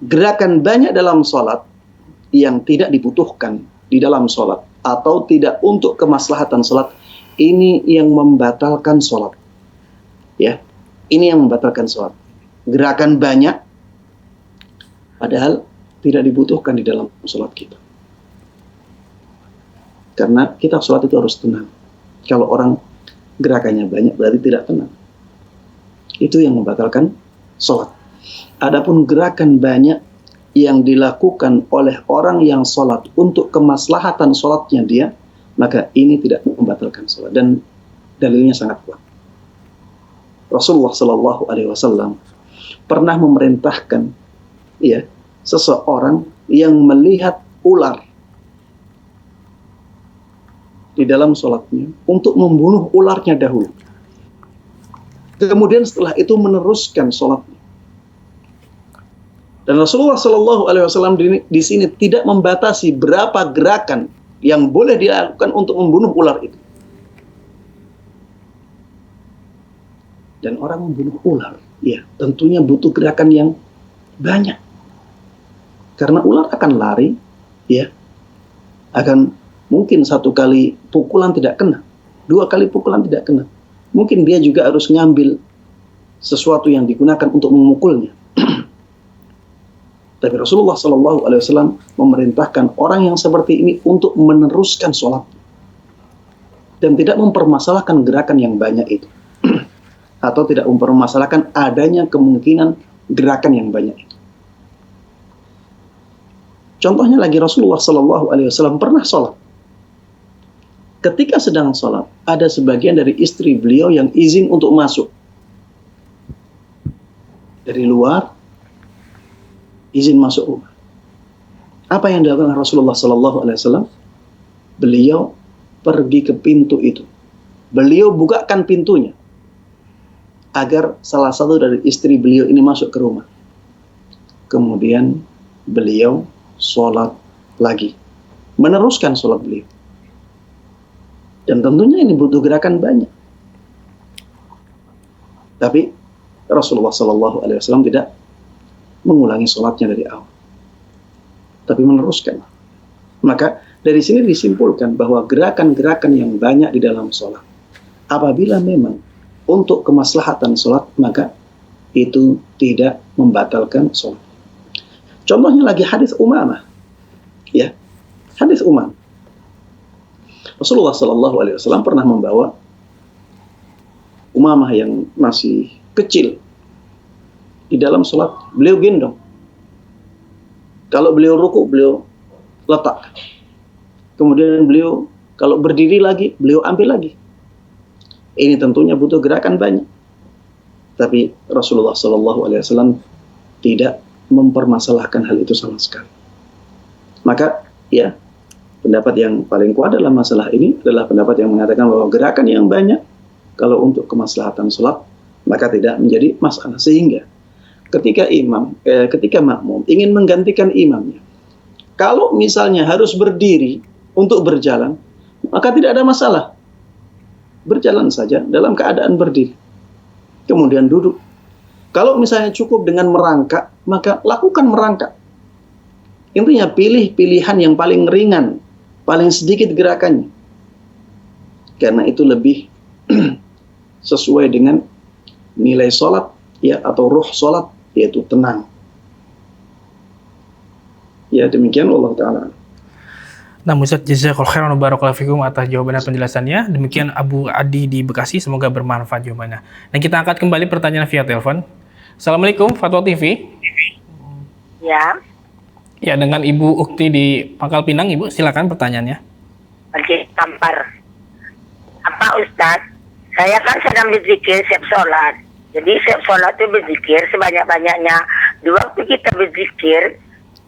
gerakan banyak dalam sholat yang tidak dibutuhkan di dalam sholat atau tidak untuk kemaslahatan sholat, ini yang membatalkan sholat. Ya, ini yang membatalkan sholat. Gerakan banyak padahal tidak dibutuhkan di dalam sholat kita. Karena kita sholat itu harus tenang. Kalau orang gerakannya banyak berarti tidak tenang. Itu yang membatalkan sholat. Adapun gerakan banyak yang dilakukan oleh orang yang sholat untuk kemaslahatan sholatnya dia, maka ini tidak membatalkan sholat. Dan dalilnya sangat kuat. Rasulullah Shallallahu Alaihi Wasallam pernah memerintahkan, ya, seseorang yang melihat ular di dalam sholatnya untuk membunuh ularnya dahulu. Kemudian setelah itu meneruskan sholatnya. Dan Rasulullah Shallallahu Alaihi Wasallam di sini tidak membatasi berapa gerakan yang boleh dilakukan untuk membunuh ular itu. Dan orang membunuh ular, ya tentunya butuh gerakan yang banyak. Karena ular akan lari, ya, akan mungkin satu kali pukulan tidak kena, dua kali pukulan tidak kena. Mungkin dia juga harus ngambil sesuatu yang digunakan untuk memukulnya. Tapi Rasulullah Shallallahu Alaihi Wasallam memerintahkan orang yang seperti ini untuk meneruskan sholat dan tidak mempermasalahkan gerakan yang banyak itu. Atau tidak mempermasalahkan adanya kemungkinan gerakan yang banyak itu. Contohnya lagi Rasulullah Shallallahu Alaihi Wasallam pernah sholat. Ketika sedang sholat, ada sebagian dari istri beliau yang izin untuk masuk dari luar, izin masuk rumah. Apa yang dilakukan Rasulullah Shallallahu Alaihi Wasallam? Beliau pergi ke pintu itu. Beliau bukakan pintunya agar salah satu dari istri beliau ini masuk ke rumah. Kemudian beliau sholat lagi, meneruskan sholat beliau. Dan tentunya ini butuh gerakan banyak. Tapi Rasulullah Shallallahu Alaihi Wasallam tidak mengulangi sholatnya dari awal, tapi meneruskan. Maka dari sini disimpulkan bahwa gerakan-gerakan yang banyak di dalam sholat, apabila memang untuk kemaslahatan sholat, maka itu tidak membatalkan sholat. Contohnya lagi hadis Umamah, ya, hadis Umamah. Rasulullah Shallallahu Alaihi Wasallam pernah membawa Umamah yang masih kecil di dalam sholat, beliau gendong. Kalau beliau ruku, beliau letak. Kemudian beliau kalau berdiri lagi, beliau ambil lagi. Ini tentunya butuh gerakan banyak. Tapi Rasulullah Shallallahu Alaihi Wasallam tidak mempermasalahkan hal itu sama sekali. Maka, ya, pendapat yang paling kuat dalam masalah ini adalah pendapat yang mengatakan bahwa gerakan yang banyak kalau untuk kemaslahatan sholat, maka tidak menjadi masalah. Sehingga ketika makmum ingin menggantikan imamnya, kalau misalnya harus berdiri untuk berjalan, maka tidak ada masalah. Berjalan saja dalam keadaan berdiri. Kemudian duduk. Kalau misalnya cukup dengan merangkak, maka lakukan merangkak. Intinya pilih pilihan yang paling ringan, paling sedikit gerakannya. Karena itu lebih sesuai dengan nilai sholat, ya, atau ruh sholat, yaitu tenang. Ya, demikian Allah Ta'ala. Nah, Ustaz, jazakallahu khairan wa barakallahu fikum atas jawaban dan penjelasannya. Demikian Abu Adi di Bekasi, semoga bermanfaat jawabannya. Dan kita angkat kembali pertanyaan via telepon. Assalamualaikum, Fatwa TV. Ya, Ya, dengan Ibu Ukti di Pangkal Pinang, Ibu, silakan pertanyaannya. pergi tampar. Apa Ustaz? Saya kan sedang berzikir setiap sholat. Jadi setiap sholat itu berzikir sebanyak-banyaknya. Di waktu kita berzikir,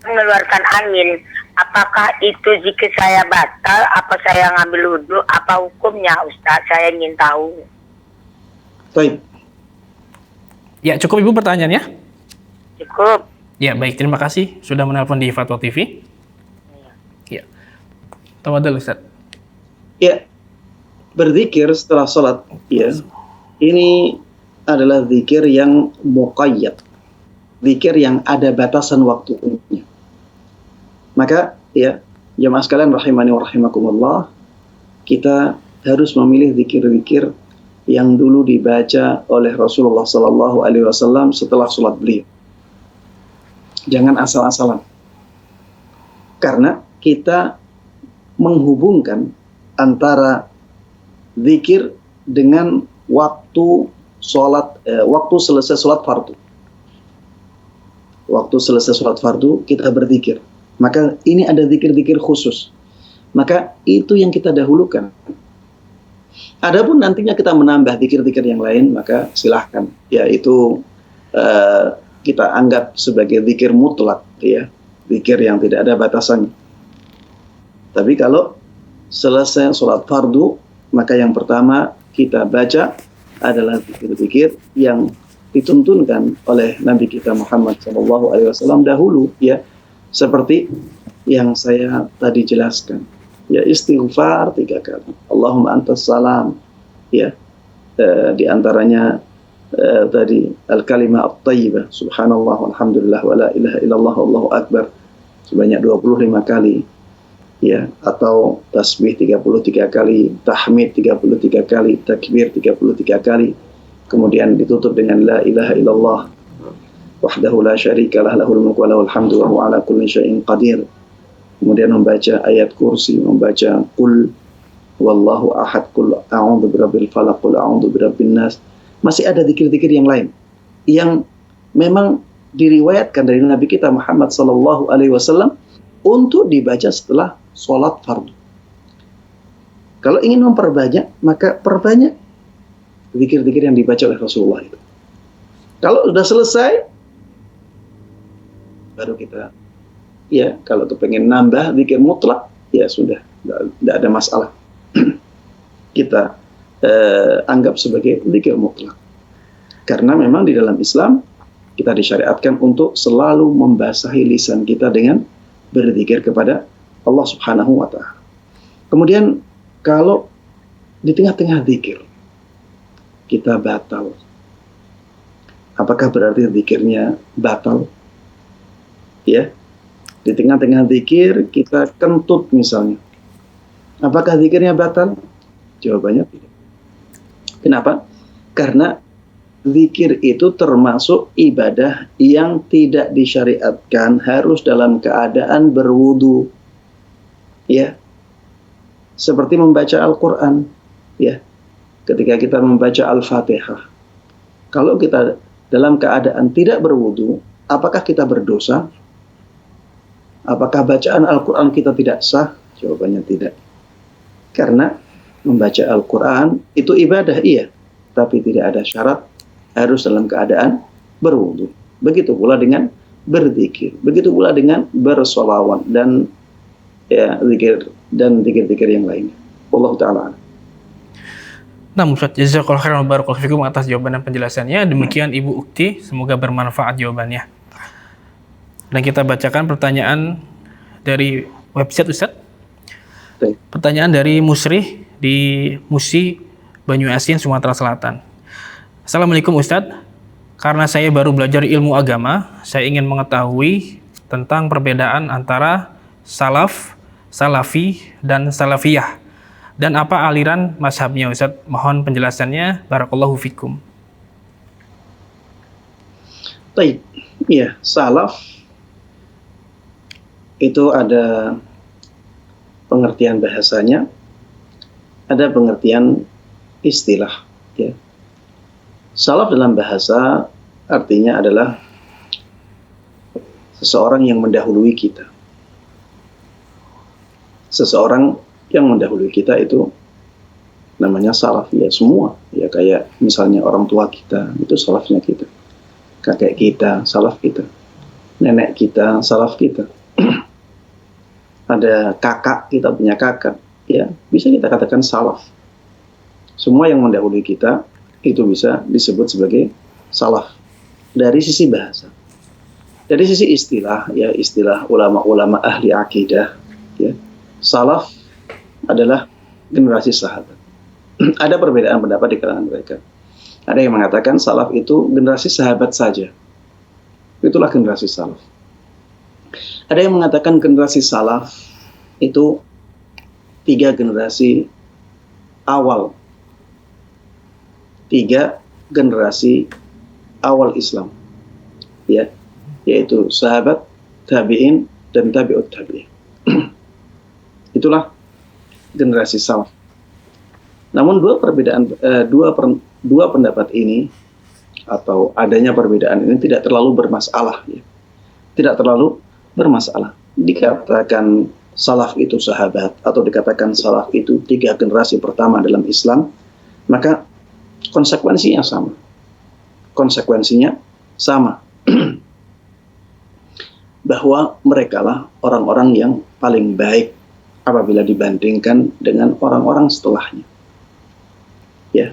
mengeluarkan angin. Apakah itu zikir saya batal? Apa saya ngambil wudhu? Apa hukumnya Ustaz? Saya ingin tahu. Baik. Ya, cukup Ibu pertanyaannya? Cukup. Ya, baik. Terima kasih sudah menelpon di Fatwa TV. Ya. Tafadhol, Ustaz. Ya, berzikir setelah sholat, ya, ini adalah zikir yang muqayyad, zikir yang ada batasan waktunya. Maka, ya, jamaah sekalian rahimani wa rahimakumullah, kita harus memilih zikir-zikir yang dulu dibaca oleh Rasulullah SAW setelah sholat beliau. Jangan asal-asalan. Karena kita menghubungkan antara zikir dengan waktu sholat, waktu selesai sholat fardu. Waktu selesai sholat fardu kita berzikir. Maka ini ada zikir-zikir khusus. Maka itu yang kita dahulukan. Adapun nantinya kita menambah zikir-zikir yang lain, maka silahkan. Ya, itu kita anggap sebagai zikir mutlak, ya, zikir yang tidak ada batasannya. Tapi kalau selesai sholat fardu, maka yang pertama kita baca adalah zikir-zikir yang dituntunkan oleh Nabi kita Muhammad SAW dahulu, ya, seperti yang saya tadi jelaskan, ya, istighfar 3 kali, Allahumma antas salam, ya, di antaranya tadi al-kalimah at-tayyibah, subhanallah walhamdulillah wa la ilaha illallah wallahu akbar sebanyak 25 kali, ya, atau tasbih 33 kali, tahmid 33 kali, takbir 33 kali, kemudian ditutup dengan la ilaha illallah wahdahu la syarika lah lahul mulku wa lahul hamdu wa huwa ala kulli syai'in qadir. Kemudian membaca ayat kursi, membaca qul wallahu ahad, qul a'udzu birabbil falaq, qul a'udzu birabbin nas. Masih ada zikir-zikir yang lain yang memang diriwayatkan dari Nabi kita Muhammad SAW untuk dibaca setelah sholat fardu. Kalau ingin memperbanyak, maka perbanyak zikir-zikir yang dibaca oleh Rasulullah itu. Kalau sudah selesai, baru kita, ya, kalau kepengen nambah zikir mutlak, ya sudah, tidak ada masalah. Kita anggap sebagai zikir mutlak. Karena memang di dalam Islam kita disyariatkan untuk selalu membasahi lisan kita dengan berzikir kepada Allah Subhanahu wa Ta'ala. Kemudian kalau di tengah-tengah zikir kita batal, apakah berarti zikirnya batal? Ya, di tengah-tengah zikir kita kentut misalnya, apakah zikirnya batal? Jawabannya tidak. Kenapa? Karena zikir itu termasuk ibadah yang tidak disyariatkan harus dalam keadaan berwudu. Ya, seperti membaca Al-Quran. Ya, ketika kita membaca Al-Fatihah, kalau kita dalam keadaan tidak berwudu, apakah kita berdosa? Apakah bacaan Al-Quran kita tidak sah? Jawabannya tidak. Karena membaca Al-Quran itu ibadah, iya, tapi tidak ada syarat harus dalam keadaan berwudu. Begitu pula dengan berzikir, begitu pula dengan bersolawat dan, ya, zikir dan zikir-zikir yang lainnya. Allah Ta'ala. Nah, Ustaz, jazakallahu khairan wa barakallahu fikum atas jawaban dan penjelasannya. Demikian Ibu Ukti, semoga bermanfaat jawabannya. Dan kita bacakan pertanyaan dari website, Ustaz. Pertanyaan dari Musri di Musi, Banyu Asin, Sumatera Selatan. Assalamualaikum Ustadz, karena saya baru belajar ilmu agama, saya ingin mengetahui tentang perbedaan antara salaf, salafi, dan salafiyah. Dan apa aliran mazhabnya Ustaz? Mohon penjelasannya. Barakallahu fikum. Baik, ya, salaf itu ada pengertian bahasanya, ada pengertian istilah. Ya. Salaf dalam bahasa artinya adalah seseorang yang mendahului kita. Seseorang yang mendahului kita itu namanya salaf, ya semua. Ya kayak misalnya orang tua kita, itu salafnya kita. Kakek kita, salaf kita. Nenek kita, salaf kita. Ada kakak, kita punya kakak, ya bisa kita katakan salaf. Semua yang mendahului kita itu bisa disebut sebagai salaf dari sisi bahasa. Dari sisi istilah, ya istilah ulama-ulama ahli akidah, ya salaf adalah generasi sahabat. Ada perbedaan pendapat di kalangan mereka. Ada yang mengatakan salaf itu generasi sahabat saja. Itulah generasi salaf. Ada yang mengatakan generasi salaf itu 3 generasi awal. 3 generasi awal Islam. Ya, yaitu sahabat, tabi'in, dan tabi'ut tabi'in. Itulah generasi salaf. Namun dua pendapat ini atau adanya perbedaan ini tidak terlalu bermasalah, ya. Tidak terlalu bermasalah. Dikatakan salaf itu sahabat atau dikatakan salaf itu 3 generasi pertama dalam Islam, maka konsekuensinya sama. Konsekuensinya sama. Bahwa merekalah orang-orang yang paling baik apabila dibandingkan dengan orang-orang setelahnya. Ya.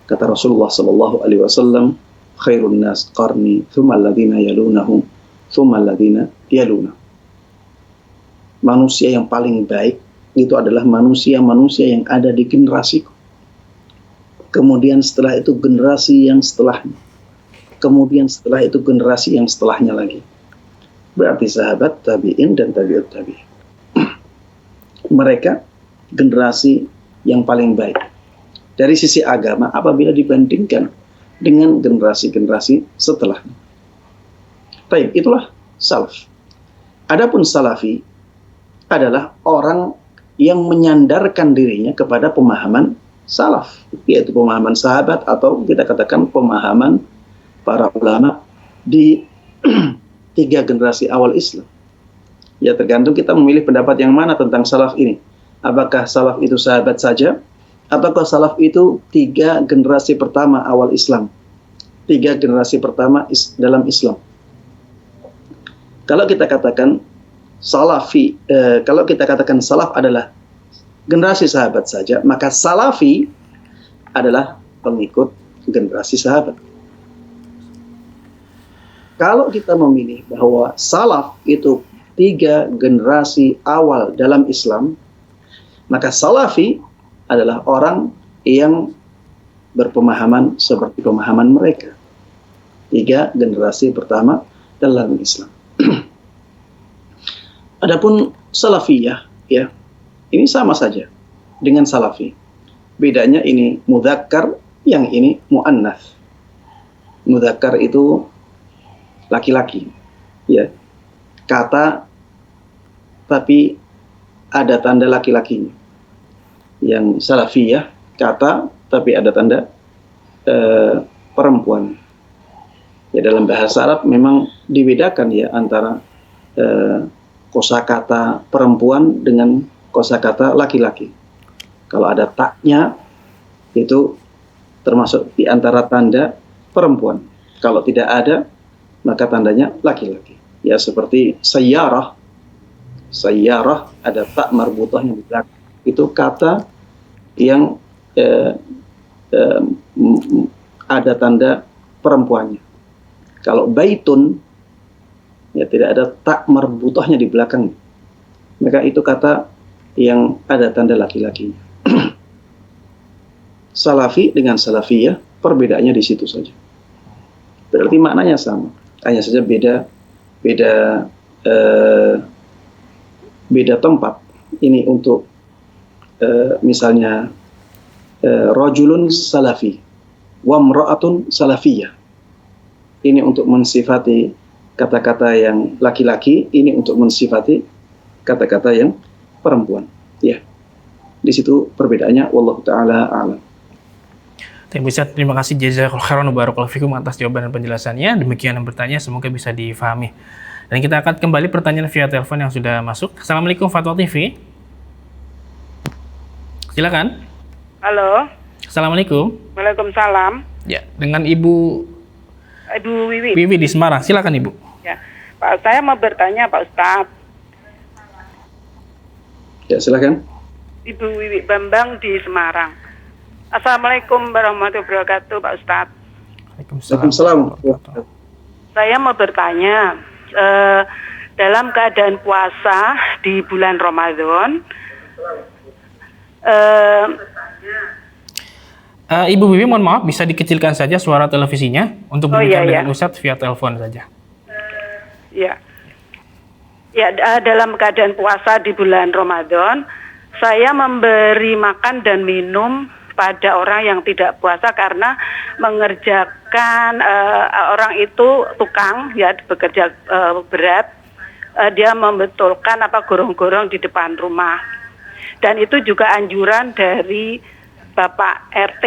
Kata Rasulullah sallallahu alaihi wasallam, khairun nas qarni, thumma alladziina yalunahum, thumma alladziina yalunahum. Manusia yang paling baik itu adalah manusia-manusia yang ada di generasiku. Kemudian setelah itu generasi yang setelahnya. Kemudian setelah itu generasi yang setelahnya lagi. Berarti sahabat, tabi'in, dan tabi'ut tabi'in. Mereka generasi yang paling baik dari sisi agama apabila dibandingkan dengan generasi-generasi setelahnya. Baik, itulah salaf. Adapun salafi adalah orang yang menyandarkan dirinya kepada pemahaman salaf, yaitu pemahaman sahabat atau kita katakan pemahaman para ulama di 3 generasi awal Islam. Ya tergantung kita memilih pendapat yang mana tentang salaf ini. Apakah salaf itu sahabat saja? Ataukah salaf itu 3 generasi pertama awal Islam? 3 generasi pertama dalam Islam. Kalau kita katakan salafi, kalau kita katakan salaf adalah generasi sahabat saja, maka salafi adalah pengikut generasi sahabat. Kalau kita memilih bahwa salaf itu 3 generasi awal dalam Islam, maka salafi adalah orang yang berpemahaman seperti pemahaman mereka. 3 generasi pertama dalam Islam. Adapun salafiyah, ya, ini sama saja dengan salafi. Bedanya ini mudzakkar, yang ini muannats. Mudzakkar itu laki-laki, ya, kata tapi ada tanda laki-lakinya. Yang salafiyah kata tapi ada tanda perempuan. Ya dalam bahasa Arab memang dibedakan ya antara kosakata perempuan dengan kosakata laki-laki. Kalau ada taknya itu termasuk di antara tanda perempuan. Kalau tidak ada maka tandanya laki-laki. Ya seperti sayyarah. Sayyarah ada tak marbutahnya di belakang. Itu kata yang ada tanda perempuannya. Kalau baitun ya tidak ada tak marbutahnya di belakang. Maka itu kata yang ada tanda laki-lakinya. Salafi dengan salafiyah perbedaannya di situ saja. Berarti maknanya sama. Hanya saja beda beda beda tempat. Ini untuk misalnya rajulun salafi wa imra'atun salafiyah. Ini untuk mensifati kata-kata yang laki-laki, ini untuk mensifati kata-kata yang perempuan. Ya. Di situ perbedaannya, wallahu taala a'lam. Terima kasih jazakallahu khairan wa barakallahu fikum atas jawaban dan penjelasannya. Demikian yang bertanya, semoga bisa difahami. Dan kita akan kembali pertanyaan via telepon yang sudah masuk. Assalamualaikum Fatwa TV. Silakan. Halo. Assalamualaikum. Waalaikumsalam. Ya, dengan Ibu Wiwi. Wiwi di Semarang. Silakan Ibu. Ya, Pak, saya mau bertanya Pak Ustadz. Ya, silakan. Ibu Wiwi Bambang di Semarang. Assalamualaikum warahmatullahi wabarakatuh, Pak Ustadz. Waalaikumsalam. Saya mau bertanya, dalam keadaan puasa di bulan Ramadan, Ibu Wiwi, mohon maaf, bisa dikecilkan saja suara televisinya untuk berbicara dengan Ustadz via telepon saja. Ya, dalam keadaan puasa di bulan Ramadan, saya memberi makan dan minum pada orang yang tidak puasa karena mengerjakan orang itu tukang, ya, bekerja berat, dia membetulkan gorong-gorong di depan rumah, dan itu juga anjuran dari Bapak RT,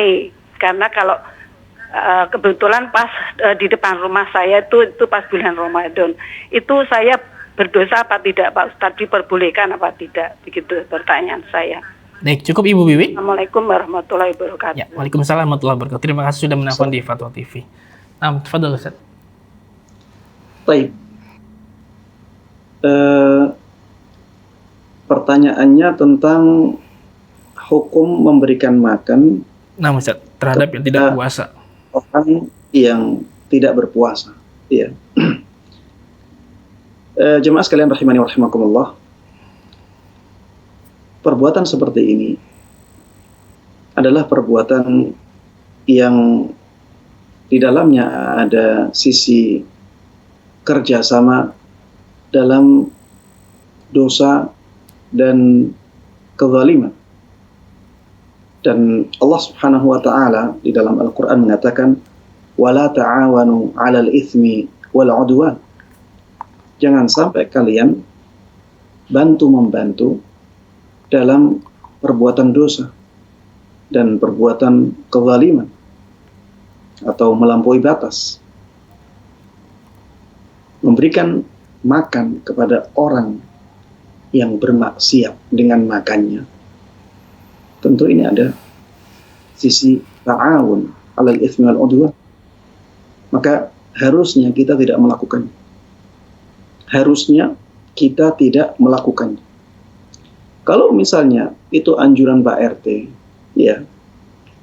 karena kalau kebetulan pas di depan rumah saya itu pas bulan Ramadan, itu saya berdosa apa tidak Pak Ustadz, diperbolehkan apa tidak, begitu pertanyaan saya. Baik, cukup Ibu Wiwi. Assalamualaikum warahmatullahi wabarakatuh. Ya, waalaikumsalam warahmatullahi wabarakatuh. Terima kasih sudah menelpon di Fatwa TV. Nah, tafadhol Ustaz. Baik. Pertanyaannya tentang hukum memberikan makan Ustaz, terhadap yang tidak puasa. Orang yang tidak berpuasa. Iya. Jemaah sekalian rahimani wa rahimakumullah. Perbuatan seperti ini adalah perbuatan yang di dalamnya ada sisi kerjasama dalam dosa dan kezaliman. Dan Allah Subhanahu wa taala di dalam Al-Qur'an mengatakan wala ta'awanu 'alal itsmi wal 'udwan. Jangan sampai kalian bantu-membantu dalam perbuatan dosa dan perbuatan kezaliman atau melampaui batas. Memberikan makan kepada orang yang bermaksiat dengan makannya, tentu ini ada sisi ta'awun 'alal itsmi wal 'udwan. Maka harusnya kita tidak melakukannya. Harusnya kita tidak melakukannya. Kalau misalnya itu anjuran Pak RT, ya,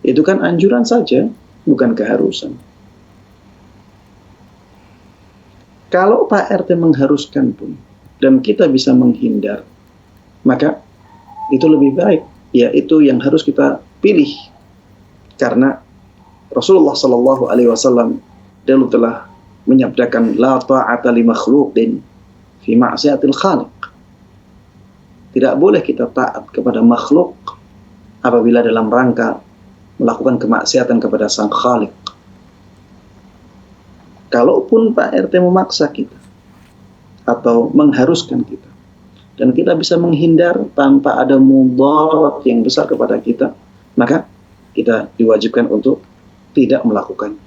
itu kan anjuran saja, bukan keharusan. Kalau Pak RT mengharuskan pun, dan kita bisa menghindar, maka itu lebih baik. Ya, itu yang harus kita pilih. Karena Rasulullah Shallallahu Alaihi Wasallam dulu telah menyabdakan la ta'ata li makhluqin fi ma'siyatil khaliq. Tidak boleh kita taat kepada makhluk apabila dalam rangka melakukan kemaksiatan kepada sang khaliq. Kalaupun Pak RT memaksa kita atau mengharuskan kita, dan kita bisa menghindar tanpa ada mudarat yang besar kepada kita, maka kita diwajibkan untuk tidak melakukannya.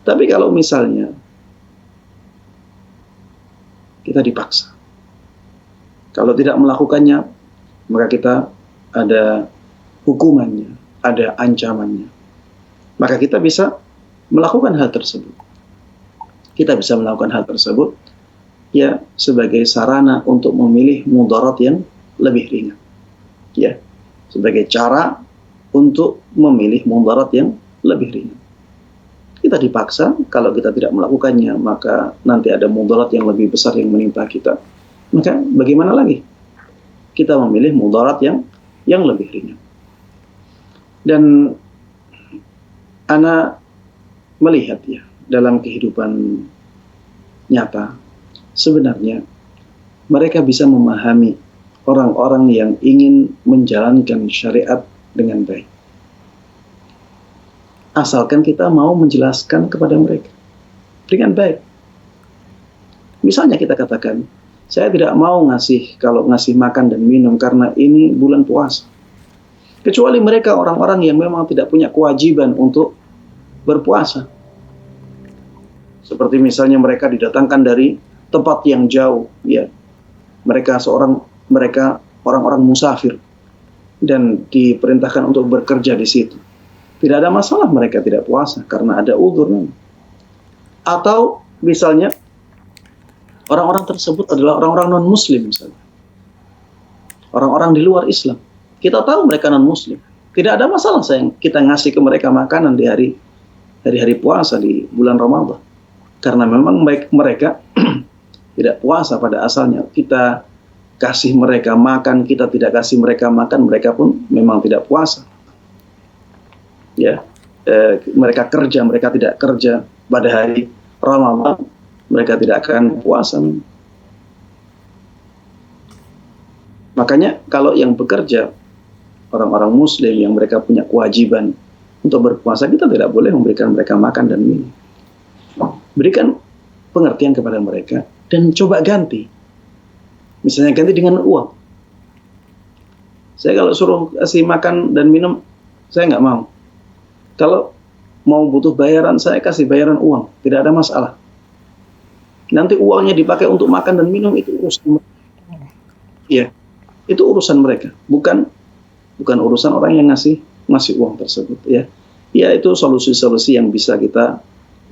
Tapi kalau misalnya kita dipaksa, kalau tidak melakukannya, maka kita ada hukumannya, ada ancamannya. Maka kita bisa melakukan hal tersebut. Kita bisa melakukan hal tersebut ya sebagai sarana untuk memilih mudarat yang lebih ringan. Ya, sebagai cara untuk memilih mudarat yang lebih ringan. Kita dipaksa, kalau kita tidak melakukannya, maka nanti ada mudarat yang lebih besar yang menimpa kita. Maka bagaimana lagi? Kita memilih mudarat yang lebih ringan. Dan ana melihat ya dalam kehidupan nyata sebenarnya mereka bisa memahami orang-orang yang ingin menjalankan syariat dengan baik. Asalkan kita mau menjelaskan kepada mereka dengan baik. Misalnya kita katakan, saya tidak mau kalau ngasih makan dan minum karena ini bulan puasa. Kecuali mereka orang-orang yang memang tidak punya kewajiban untuk berpuasa. Seperti misalnya mereka didatangkan dari tempat yang jauh, ya. Mereka orang-orang musafir dan diperintahkan untuk bekerja di situ. Tidak ada masalah mereka tidak puasa karena ada udzur. Atau misalnya orang-orang tersebut adalah orang-orang non-muslim misalnya. Orang-orang di luar Islam. Kita tahu mereka non-muslim. Tidak ada masalah kita ngasih ke mereka makanan di hari puasa di bulan Ramadan. Karena memang mereka tidak puasa pada asalnya. Kita kasih mereka makan, kita tidak kasih mereka makan, mereka pun memang tidak puasa. Ya, mereka kerja, mereka tidak kerja pada hari Ramadan, mereka tidak akan puasa. Makanya kalau yang bekerja orang-orang muslim yang mereka punya kewajiban untuk berpuasa, kita tidak boleh memberikan mereka makan dan minum. Berikan pengertian kepada mereka dan coba ganti. Misalnya ganti dengan uang. Saya kalau suruh kasih makan dan minum, saya nggak mau. Kalau mau butuh bayaran, saya kasih bayaran uang. Tidak ada masalah. Nanti uangnya dipakai untuk makan dan minum, itu urusan mereka. Ya, itu urusan mereka. Bukan urusan orang yang ngasih uang tersebut. Ya, itu solusi-solusi yang bisa kita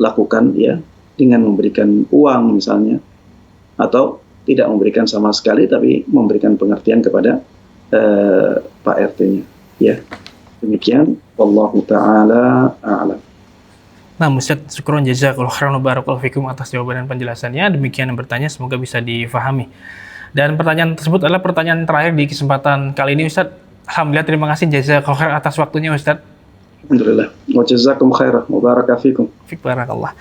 lakukan ya dengan memberikan uang misalnya, atau tidak memberikan sama sekali tapi memberikan pengertian kepada Pak RT-nya. Ya, demikian. Wallahu ta'ala a'lam. Nah, Ustaz, syukron jazakallahu khairan wa barakallahu fikum atas jawaban dan penjelasannya. Demikian yang bertanya, semoga bisa difahami. Dan pertanyaan tersebut adalah pertanyaan terakhir di kesempatan kali ini, Ustaz. Alhamdulillah, terima kasih jazakallahu khairan atas waktunya, Ustaz. Alhamdulillah. Wa jazakum khairan wa baraka fikum. Fik barakallah.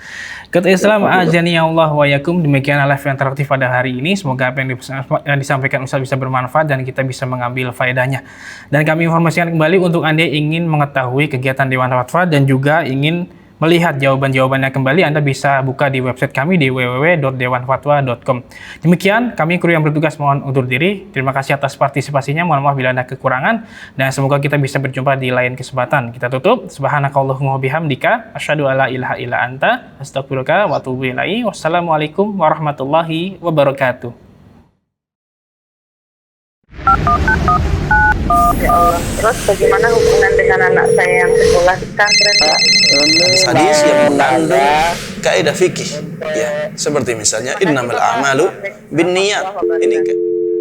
Kata Islam azani ya Allah wa yakum. Demikian live interaktif pada hari ini. Semoga apa yang disampaikan Ustaz bisa bermanfaat dan kita bisa mengambil faedahnya. Dan kami informasikan kembali untuk Anda yang ingin mengetahui kegiatan Dewan Fatwa dan juga ingin melihat jawaban-jawabannya kembali, Anda bisa buka di website kami di www.dewanfatwa.com. Demikian, kami kru yang bertugas mohon undur diri. Terima kasih atas partisipasinya. Mohon maaf bila ada kekurangan. Dan semoga kita bisa berjumpa di lain kesempatan. Kita tutup. Subhanakallahumma bihamdika. Asyhadu alla ilaha illa anta. Astaghfiruka wa atubu ilaihi. Wassalamualaikum warahmatullahi wabarakatuh. Ya Allah, terus bagaimana hubungan dengan anak saya yang sekolah di pesantren, Pak? Hadis yang mengandung kaidah fikih, ya, seperti misalnya innamal a'malu binniyat. Ini